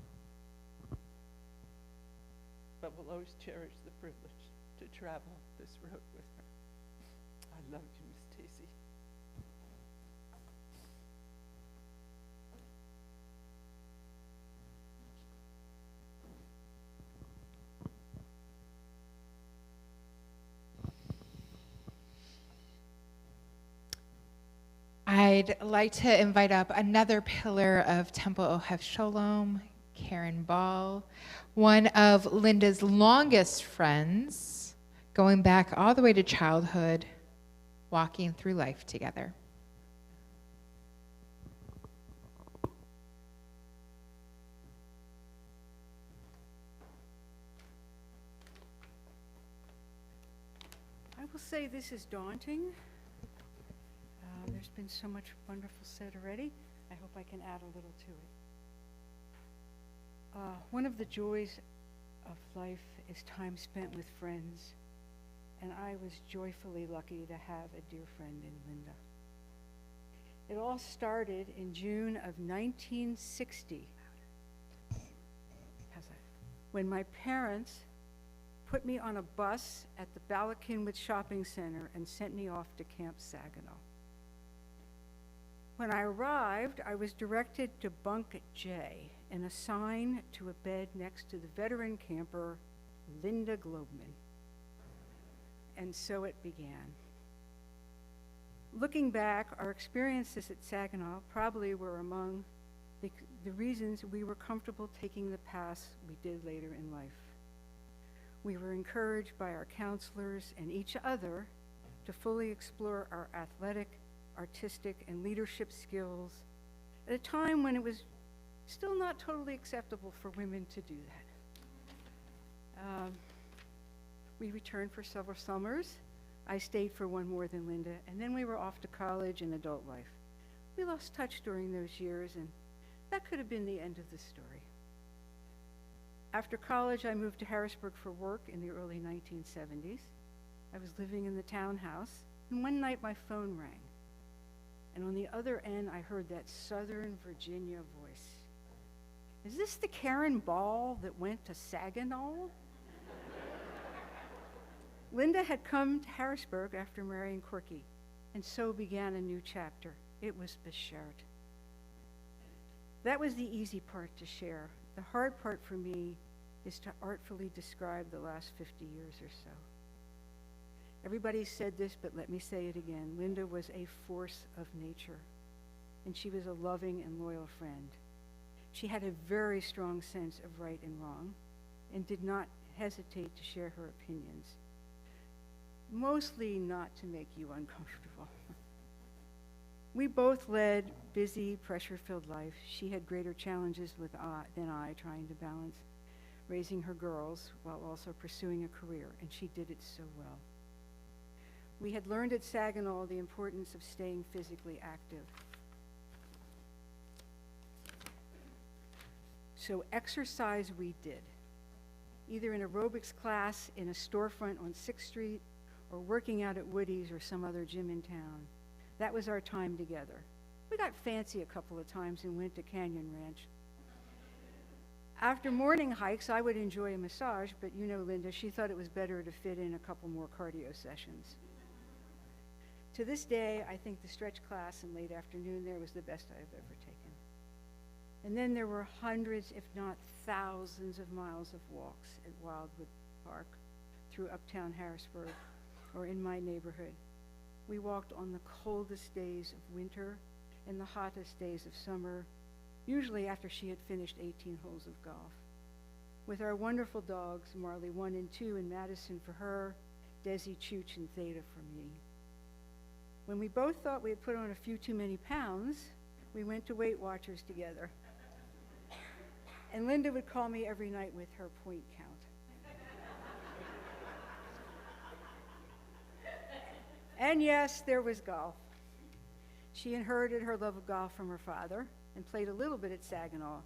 but will always cherish the privilege to travel this road with her. I love you, Miss Stacy. I'd like to invite up another pillar of Temple Ohef Shalom, Karen Ball, one of Linda's longest friends, going back all the way to childhood, walking through life together. I will say this is daunting. There's been so much wonderful said already. I hope I can add a little to it. One of the joys of life is time spent with friends, and I was joyfully lucky to have a dear friend in Linda. It all started in June of 1960. How's that? When my parents put me on a bus at the Ballackinwood Shopping Center and sent me off to Camp Saginaw. When I arrived, I was directed to Bunk J and assigned to a bed next to the veteran camper, Linda Globman. And so it began. Looking back, our experiences at Saginaw probably were among the reasons we were comfortable taking the paths we did later in life. We were encouraged by our counselors and each other to fully explore our athletic, artistic, and leadership skills at a time when it was still not totally acceptable for women to do that. We returned for several summers. I stayed for one more than Linda, and then we were off to college and adult life. We lost touch during those years, and that could have been the end of the story. After college, I moved to Harrisburg for work in the early 1970s. I was living in the townhouse, and one night my phone rang. And on the other end, I heard that Southern Virginia voice. Is this the Karen Ball that went to Saginaw? Linda had come to Harrisburg after marrying Corky, and so began a new chapter. It was Beshert. That was the easy part to share. The hard part for me is to artfully describe the last 50 years or so. Everybody said this, but let me say it again. Linda was a force of nature, and she was a loving and loyal friend. She had a very strong sense of right and wrong, and did not hesitate to share her opinions, mostly not to make you uncomfortable. We both led busy, pressure-filled life. She had greater challenges than I, trying to balance raising her girls while also pursuing a career, and she did it so well. We had learned at Saginaw the importance of staying physically active. So exercise we did, either in aerobics class in a storefront on 6th Street or working out at Woody's or some other gym in town. That was our time together. We got fancy a couple of times and went to Canyon Ranch. After morning hikes, I would enjoy a massage, but you know Linda, she thought it was better to fit in a couple more cardio sessions. To this day, I think the stretch class in late afternoon there was the best I've ever taken. And then there were hundreds, if not thousands, of miles of walks at Wildwood Park through uptown Harrisburg or in my neighborhood. We walked on the coldest days of winter and the hottest days of summer, usually after she had finished 18 holes of golf. With our wonderful dogs, Marley 1 and 2 and Madison for her, Desi, Chooch, and Theta for me. When we both thought we had put on a few too many pounds, we went to Weight Watchers together. And Linda would call me every night with her point count. And yes, there was golf. She inherited her love of golf from her father and played a little bit at Saginaw.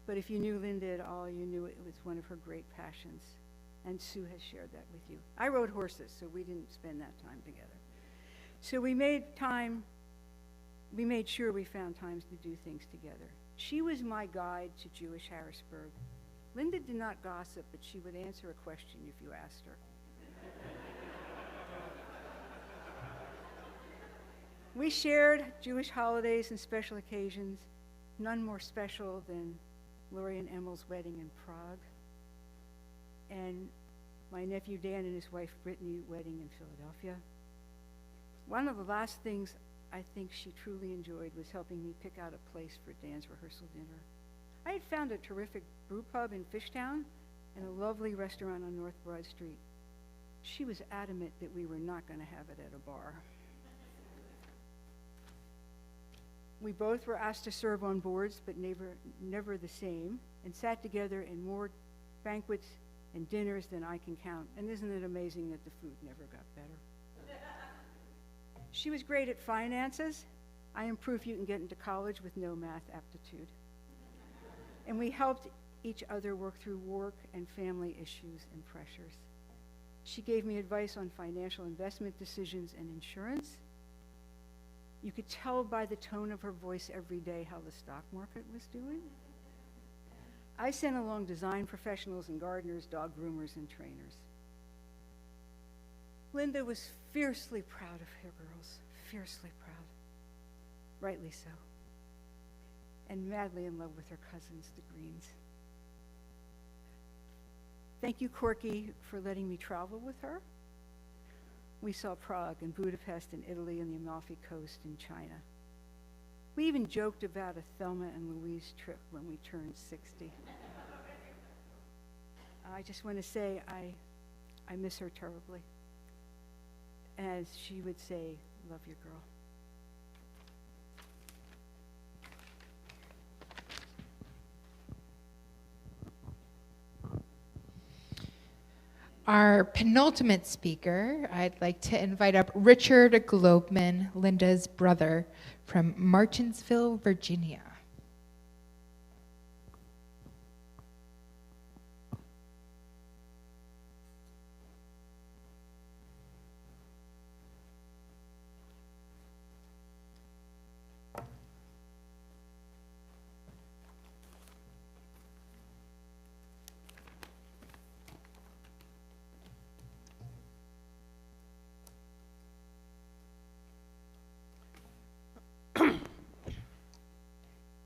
But if you knew Linda at all, you knew it was one of her great passions. And Sue has shared that with you. I rode horses, so we didn't spend that time together. So we made sure we found times to do things together. She was my guide to Jewish Harrisburg. Linda did not gossip, but she would answer a question if you asked her. We shared Jewish holidays and special occasions, none more special than Lori and Emil's wedding in Prague, and my nephew Dan and his wife Brittany wedding in Philadelphia. One of the last things I think she truly enjoyed was helping me pick out a place for Dan's rehearsal dinner. I had found a terrific brew pub in Fishtown and a lovely restaurant on North Broad Street. She was adamant that we were not going to have it at a bar. We both were asked to serve on boards, but never the same, and sat together in more banquets and dinners than I can count. And isn't it amazing that the food never got better? She was great at finances. I am proof you can get into college with no math aptitude. And we helped each other work through work and family issues and pressures. She gave me advice on financial investment decisions and insurance. You could tell by the tone of her voice every day how the stock market was doing. I sent along design professionals and gardeners, dog groomers, and trainers. Linda was fiercely proud of her girls, fiercely proud, rightly so, and madly in love with her cousins, the Greens. Thank you, Corky, for letting me travel with her. We saw Prague and Budapest and Italy and the Amalfi Coast in China. We even joked about a Thelma and Louise trip when we turned 60. I just want to say I miss her terribly. As she would say, love your girl. Our penultimate speaker, I'd like to invite up Richard Globman, Linda's brother, from Martinsville, Virginia.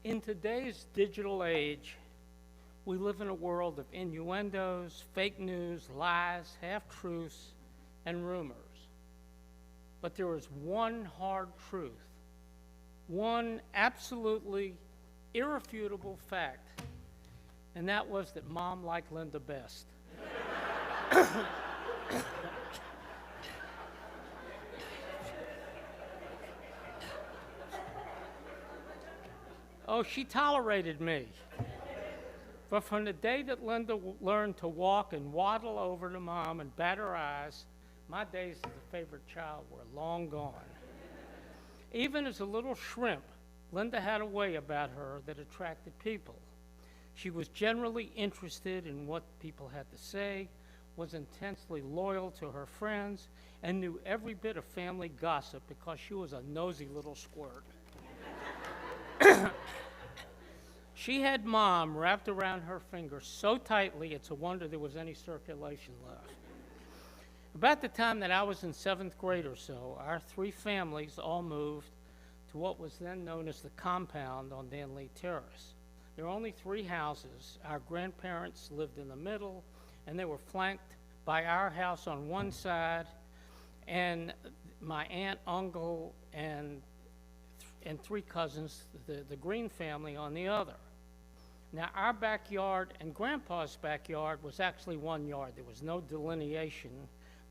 In today's digital age, we live in a world of innuendos, fake news, lies, half-truths, and rumors. But there is one hard truth, one absolutely irrefutable fact, and that was that Mom liked Linda best. Oh, she tolerated me. But from the day that Linda learned to walk and waddle over to Mom and bat her eyes, my days as a favorite child were long gone. Even as a little shrimp, Linda had a way about her that attracted people. She was generally interested in what people had to say, was intensely loyal to her friends, and knew every bit of family gossip because she was a nosy little squirt. She had Mom wrapped around her finger so tightly it's a wonder there was any circulation left. About the time that I was in 7th grade or so, our 3 families all moved to what was then known as the compound on Danley Terrace. There were only 3 houses. Our grandparents lived in the middle, and they were flanked by our house on one side and my aunt, uncle, and 3 cousins, the Green family, on the other. Now, our backyard and Grandpa's backyard was actually 1 yard. There was no delineation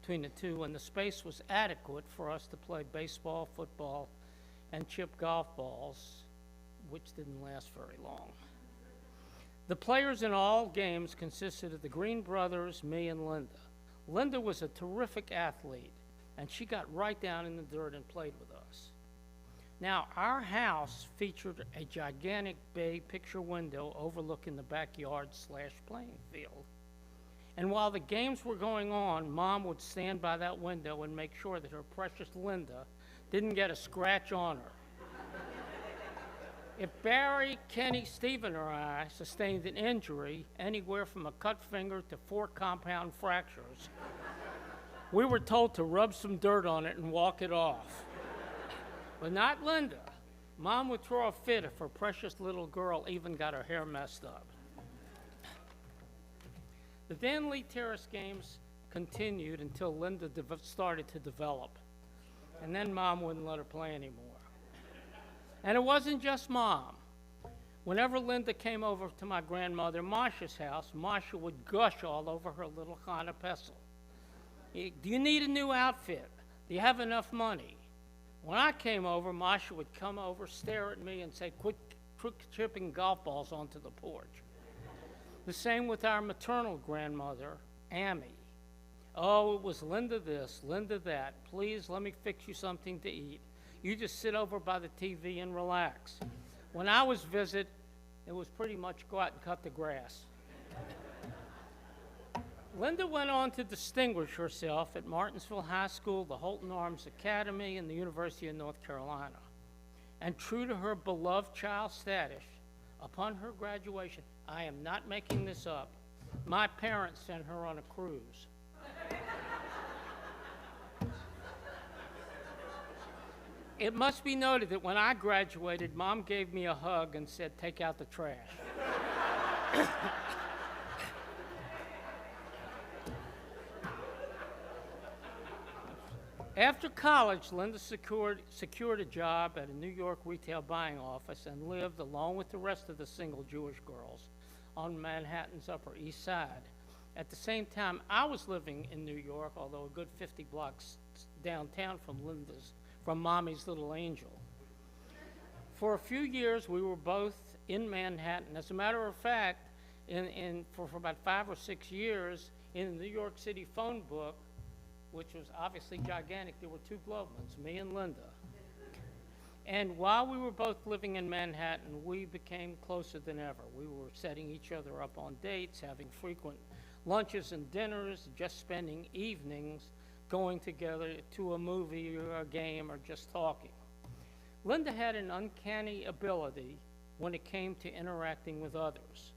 between the two, and the space was adequate for us to play baseball, football, and chip golf balls, which didn't last very long. The players in all games consisted of the Green brothers, me, and Linda. Linda was a terrific athlete, and she got right down in the dirt and played with us. Now, our house featured a gigantic bay picture window overlooking the backyard/playing field. And while the games were going on, Mom would stand by that window and make sure that her precious Linda didn't get a scratch on her. If Barry, Kenny, Stephen, or I sustained an injury, anywhere from a cut finger to 4 compound fractures, we were told to rub some dirt on it and walk it off. But not Linda. Mom would throw a fit if her precious little girl even got her hair messed up. The Danley Terrace games continued until Linda started to develop. And then Mom wouldn't let her play anymore. And it wasn't just Mom. Whenever Linda came over to my grandmother Marcia's house, Marcia would gush all over her little Honda Pestle. Do you need a new outfit? Do you have enough money? When I came over, Marcia would come over, stare at me, and say, quit chipping golf balls onto the porch. The same with our maternal grandmother, Amy. Oh, it was Linda this, Linda that. Please let me fix you something to eat. You just sit over by the TV and relax. When I was visit, it was pretty much go out and cut the grass. Linda went on to distinguish herself at Martinsville High School, the Holton Arms Academy, and the University of North Carolina. And true to her beloved child status, upon her graduation, I am not making this up, my parents sent her on a cruise. It must be noted that when I graduated, Mom gave me a hug and said, take out the trash. After college, Linda secured a job at a New York retail buying office and lived, along with the rest of the single Jewish girls, on Manhattan's Upper East Side. At the same time, I was living in New York, although a good 50 blocks downtown from Mommy's little angel. For a few years, we were both in Manhattan. As a matter of fact, for about 5 or 6 years, in the New York City phone book, which was obviously gigantic, there were 2 Glovemans, me and Linda. And while we were both living in Manhattan, we became closer than ever. We were setting each other up on dates, having frequent lunches and dinners, just spending evenings going together to a movie or a game or just talking. Linda had an uncanny ability when it came to interacting with others.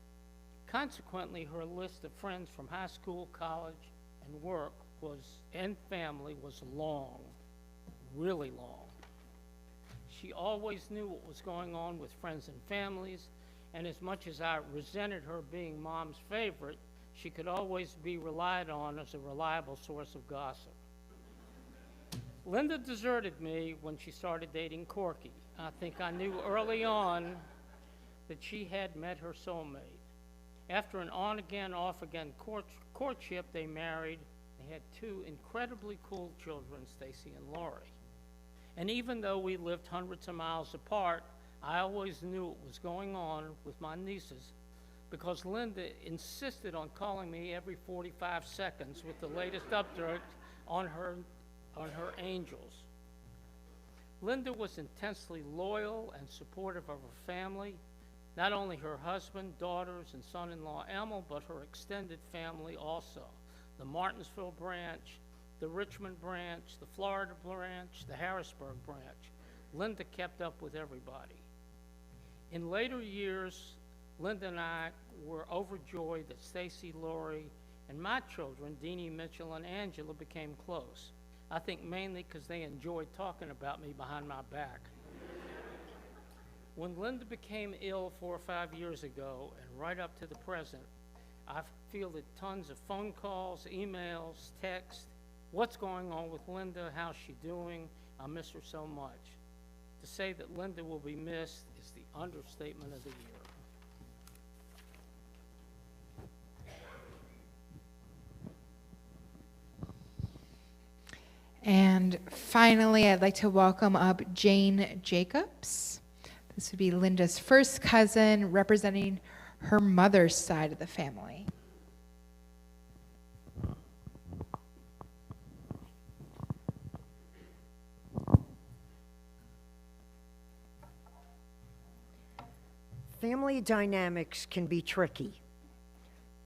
Consequently, her list of friends from high school, college, and work and family was long, really long. She always knew what was going on with friends and families, and as much as I resented her being Mom's favorite, she could always be relied on as a reliable source of gossip. Linda deserted me when she started dating Corky. I think I knew early on that she had met her soulmate. After an on-again, off-again courtship, they married. They had 2 incredibly cool children, Stacy and Lori. And even though we lived hundreds of miles apart, I always knew what was going on with my nieces because Linda insisted on calling me every 45 seconds with the latest update on her angels. Linda was intensely loyal and supportive of her family, not only her husband, daughters, and son-in-law Emil, but her extended family also. The Martinsville branch, the Richmond branch, the Florida branch, the Harrisburg branch. Linda kept up with everybody. In later years, Linda and I were overjoyed that Stacy, Lori, and my children, Deanie, Mitchell, and Angela, became close. I think mainly because they enjoyed talking about me behind my back. When Linda became ill 4 or 5 years ago, and right up to the present, I've fielded tons of phone calls, emails, texts. What's going on with Linda? How's she doing? I miss her so much. To say that Linda will be missed is the understatement of the year. And finally, I'd like to welcome up Jane Jacobs. This would be Linda's first cousin, representing her mother's side of the family. Family dynamics can be tricky,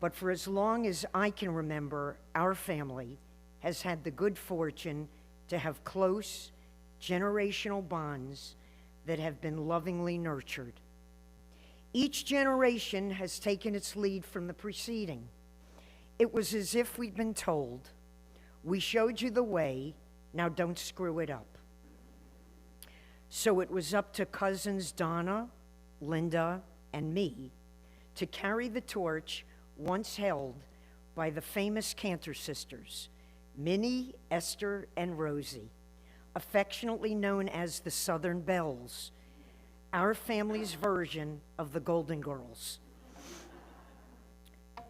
but for as long as I can remember, our family has had the good fortune to have close, generational bonds that have been lovingly nurtured. Each generation has taken its lead from the preceding. It was as if we'd been told, "We showed you the way, now don't screw it up." So it was up to cousins Donna, Linda, and me to carry the torch once held by the famous Cantor sisters, Minnie, Esther, and Rosie, affectionately known as the Southern Belles, our family's version of the Golden Girls.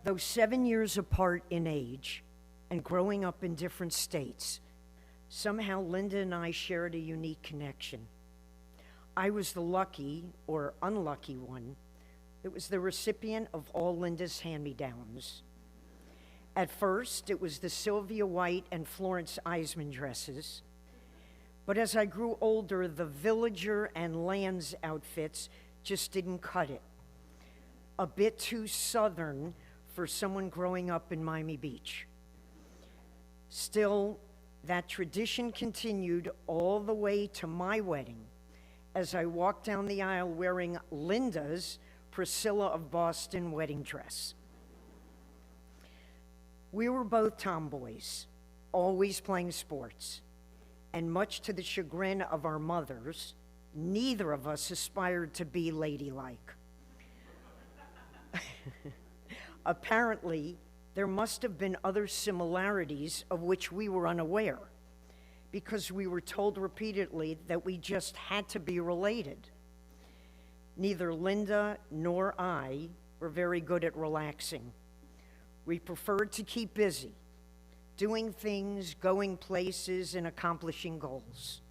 Though 7 years apart in age and growing up in different states, somehow Linda and I shared a unique connection. I was the lucky or unlucky one that was the recipient of all Linda's hand-me-downs. At first, it was the Sylvia White and Florence Eisman dresses. But as I grew older, the Villager and Lands outfits just didn't cut it. A bit too Southern for someone growing up in Miami Beach. Still, that tradition continued all the way to my wedding as I walked down the aisle wearing Linda's Priscilla of Boston wedding dress. We were both tomboys, always playing sports, and much to the chagrin of our mothers, neither of us aspired to be ladylike. Apparently, there must have been other similarities of which we were unaware, because we were told repeatedly that we just had to be related. Neither Linda nor I were very good at relaxing. We preferred to keep busy, doing things, going places, and accomplishing goals.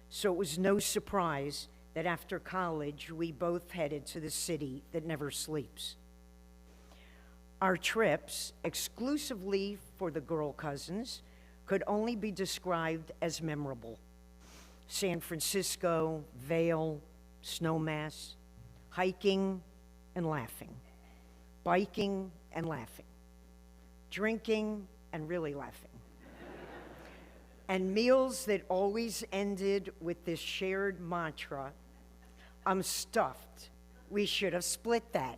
So it was no surprise that after college, we both headed to the city that never sleeps. Our trips, exclusively for the girl cousins, could only be described as memorable. San Francisco, Vail, Snowmass, hiking and laughing, biking and laughing, drinking and really laughing, and meals that always ended with this shared mantra, "I'm stuffed, we should have split that."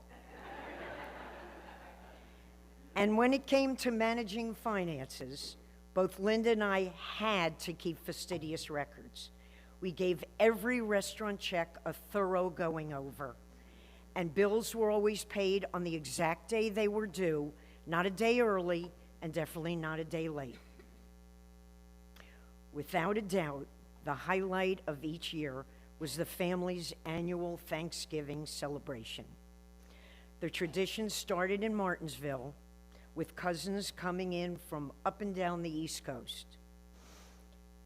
And when it came to managing finances, both Linda and I had to keep fastidious records. We gave every restaurant check a thorough going over, and bills were always paid on the exact day they were due, not a day early, and definitely not a day late. Without a doubt, the highlight of each year was the family's annual Thanksgiving celebration. The tradition started in Martinsville, with cousins coming in from up and down the East Coast.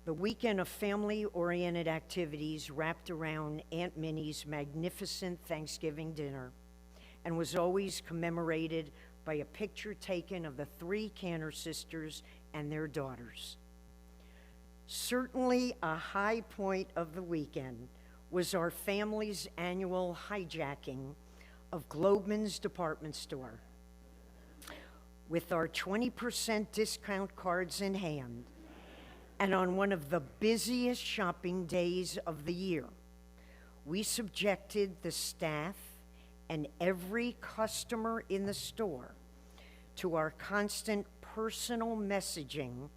The weekend of family-oriented activities wrapped around Aunt Minnie's magnificent Thanksgiving dinner and was always commemorated by a picture taken of the 3 Cantor sisters and their daughters. Certainly a high point of the weekend was our family's annual hijacking of Globman's department store. With our 20% discount cards in hand, and on one of the busiest shopping days of the year, we subjected the staff and every customer in the store to our constant personal messaging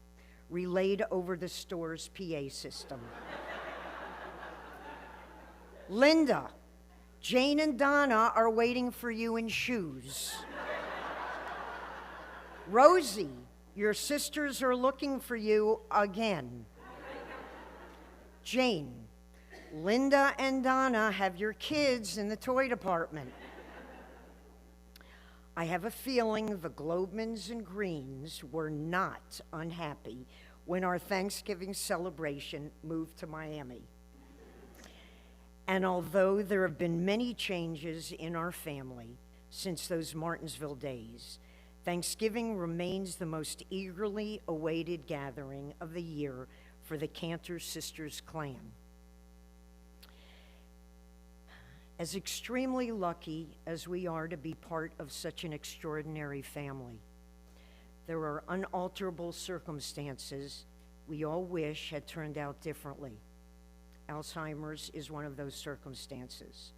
relayed over the store's PA system. Linda, Jane and Donna are waiting for you in shoes. Rosie, your sisters are looking for you again. Jane, Linda and Donna have your kids in the toy department. I have a feeling the Globmans and Greens were not unhappy when our Thanksgiving celebration moved to Miami. And although there have been many changes in our family since those Martinsville days, Thanksgiving remains the most eagerly awaited gathering of the year for the Cantor Sisters clan. As extremely lucky as we are to be part of such an extraordinary family, there are unalterable circumstances we all wish had turned out differently. Alzheimer's is one of those circumstances.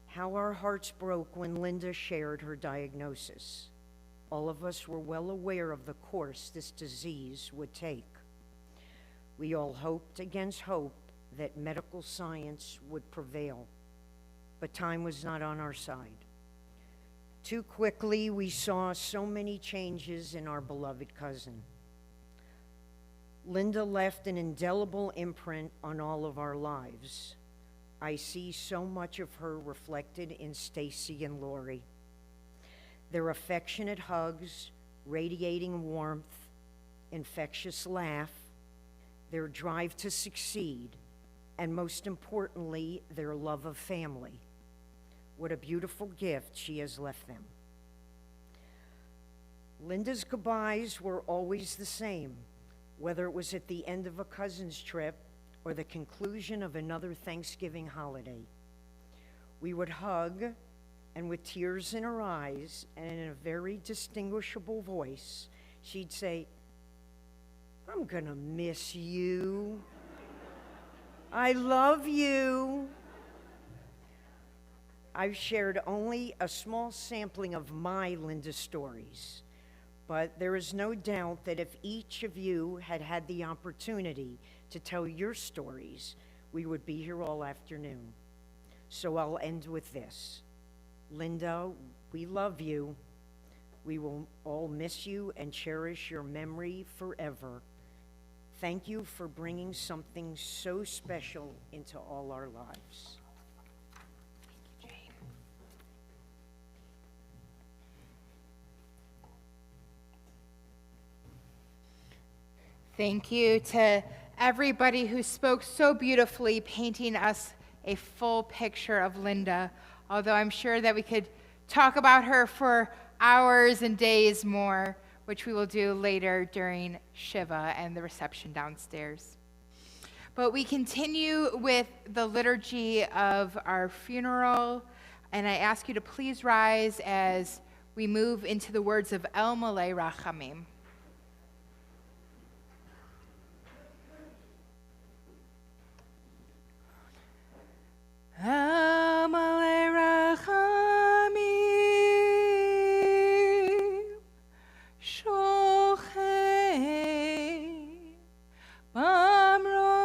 How our hearts broke when Linda shared her diagnosis. All of us were well aware of the course this disease would take. We all hoped against hope that medical science would prevail, but time was not on our side. Too quickly, we saw so many changes in our beloved cousin. Linda left an indelible imprint on all of our lives. I see so much of her reflected in Stacy and Lori. Their affectionate hugs, radiating warmth, infectious laugh, their drive to succeed, and most importantly, their love of family. What a beautiful gift she has left them. Linda's goodbyes were always the same, whether it was at the end of a cousin's trip or the conclusion of another Thanksgiving holiday. We would hug, and with tears in her eyes and in a very distinguishable voice, she'd say, "I'm gonna miss you. I love you." I've shared only a small sampling of my Linda stories, but there is no doubt that if each of you had had the opportunity to tell your stories, we would be here all afternoon. So I'll end with this. Linda, we love you. We will all miss you and cherish your memory forever. Thank you for bringing something so special into all our lives. Thank you to everybody who spoke so beautifully, painting us a full picture of Linda, although I'm sure that we could talk about her for hours and days more, which we will do later during Shiva and the reception downstairs. But we continue with the liturgy of our funeral, and I ask you to please rise as we move into the words of El Malei Rachamim. El Malei Rachamim, Shochei Bamromim,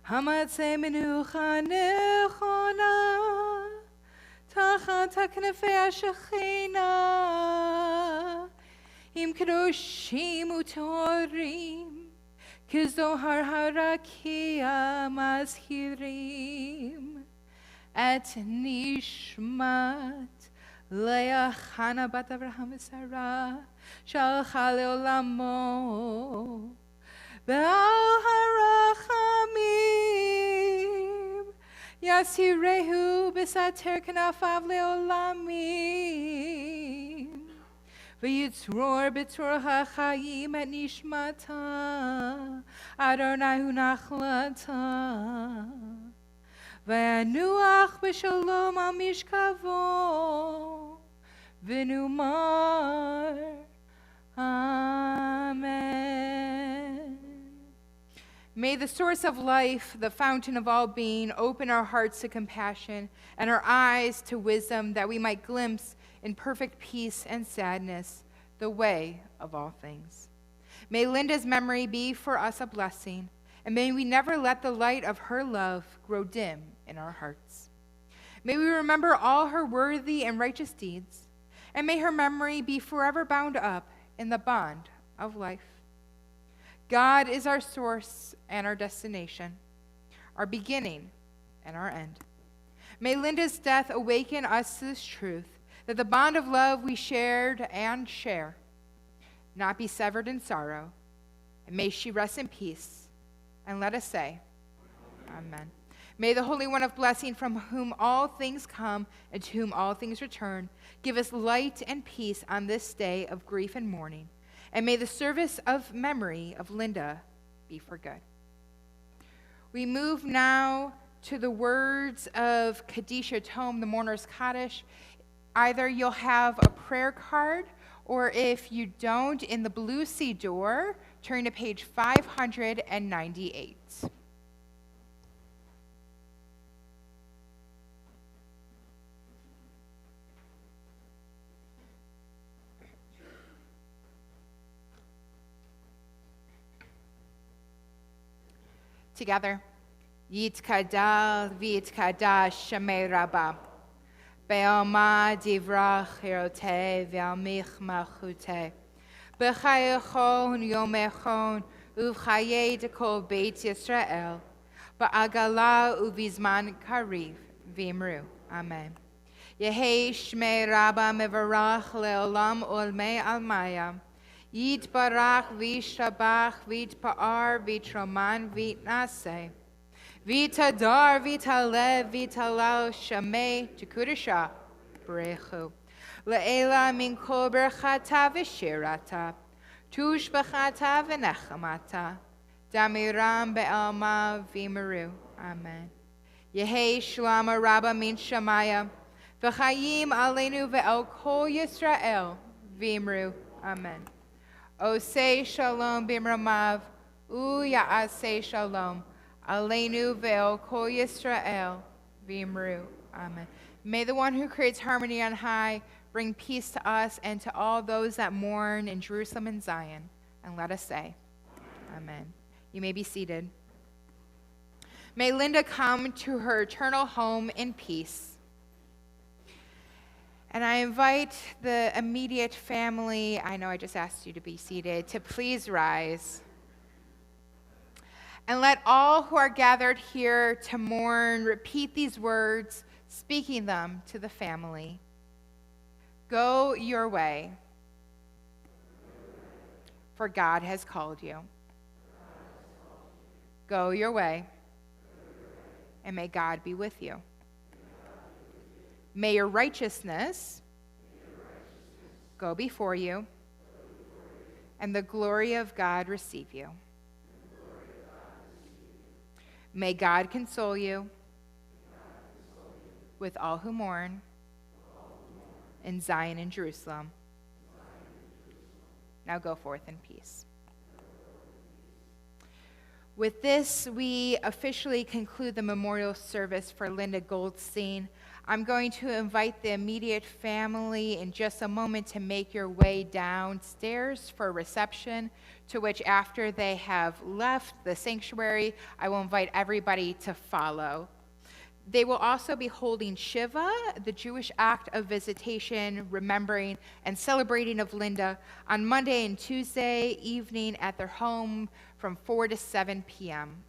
Hamatzei Menucha Nechona, Tachat HaKnefei HaShechina, Im Kedoshim Utorim, Kizohar harakia mazhirim et nishmat Leah Hana bat Avraham Sarah, Shalcha leolamo, Be'al harachamim, Yasirehu b'sater kanafav leolamim, V'yitzror b'tzror ha'chayim et nishmata, Adonai hu nachlata. V'yanuach b'shalom al mishkavo, v'numar, Amen. May the source of life, the fountain of all being, open our hearts to compassion and our eyes to wisdom, that we might glimpse in perfect peace and sadness the way of all things. May Linda's memory be for us a blessing, and may we never let the light of her love grow dim in our hearts. May we remember all her worthy and righteous deeds, and may her memory be forever bound up in the bond of life. God is our source and our destination, our beginning and our end. May Linda's death awaken us to this truth, that the bond of love we shared and share not be severed in sorrow, and may she rest in peace. And let us say, Amen. May the Holy One of blessing, from whom all things come and to whom all things return, give us light and peace on this day of grief and mourning. And may the service of memory of Linda be for good. We move now to the words of Kadisha Tome, the Mourner's Kaddish. Either you'll have a prayer card, or if you don't, in the blue sea door, turn to page 598. Together. Yitkadal v'yitkadash Shemei Rabbah. Be'oma divrach hiroteh v'almich malchuteh. B'chayechon yomechon uv'chayei dekol Beit Yisrael. Ba'agala uv'izman kariv v'imru. Amen. Yehei Shmei Rabbah mevarach le'olam olmei almaya. Yitbarach v'yishabach v'yitpa'ar v'yitroman v'yitnaseh. V'yitadar v'yitalev v'yitalal shamei tekudasha b'rechu. Le'ela min kol berchata v'shirata. Tush b'chata v'nechamata. Damiram be'alma v'yimeru. Amen. Yehei Shlama Rabbah min Shamaya. V'chayim aleinu ve'el kol Yisrael v'yimeru. Amen. Osei shalom b'imramav, u'ya'asei shalom, aleinu ve'el kol Yisrael v'imru. Amen. May the one who creates harmony on high bring peace to us and to all those that mourn in Jerusalem and Zion. And let us say, Amen. You may be seated. May Linda come to her eternal home in peace. And I invite the immediate family, I know I just asked you to be seated, to please rise. And let all who are gathered here to mourn repeat these words, speaking them to the family. Go your way, for God has called you. Go your way, and may God be with you. May your righteousness go before you, and the glory of God receive you. May God console you with all who mourn in Zion and Jerusalem. Now go forth in peace. With this, we officially conclude the memorial service for Linda Goldstein. I'm going to invite the immediate family in just a moment to make your way downstairs for reception, to which after they have left the sanctuary, I will invite everybody to follow. They will also be holding Shiva, the Jewish act of visitation, remembering and celebrating of Linda, on Monday and Tuesday evening at their home from 4 to 7 p.m.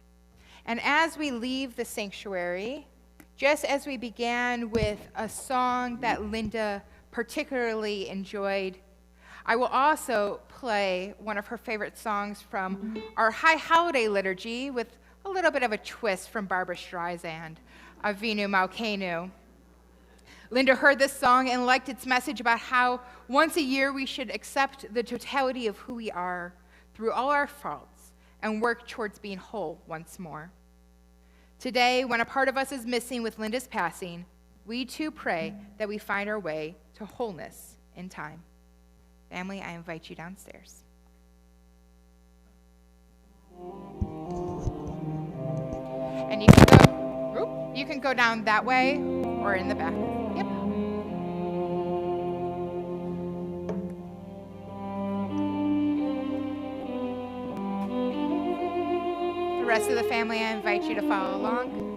And as we leave the sanctuary, just as we began with a song that Linda particularly enjoyed. I will also play one of her favorite songs from our High Holiday Liturgy with a little bit of a twist from Barbra Streisand, Avinu Malkeinu. Linda heard this song and liked its message about how once a year we should accept the totality of who we are through all our faults and work towards being whole once more. Today, when a part of us is missing with Linda's passing, we too pray that we find our way to wholeness in time. Family, I invite you downstairs. And you can go down that way or in the back. Yep. The rest of the family, I invite you to follow along.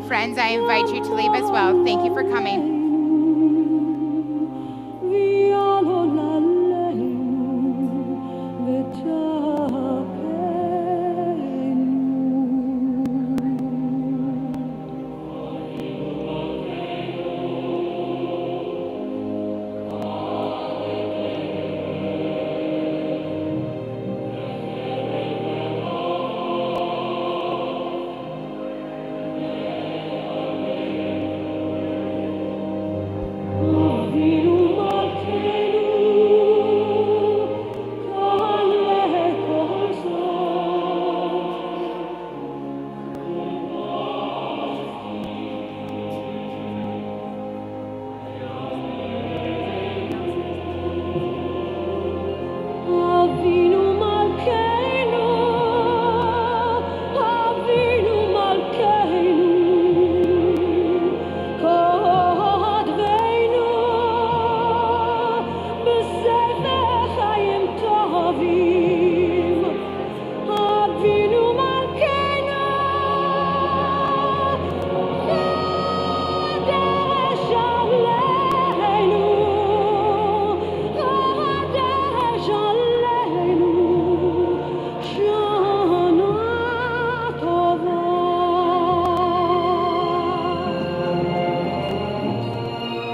Friends, I invite you to leave as well. Thank you for coming.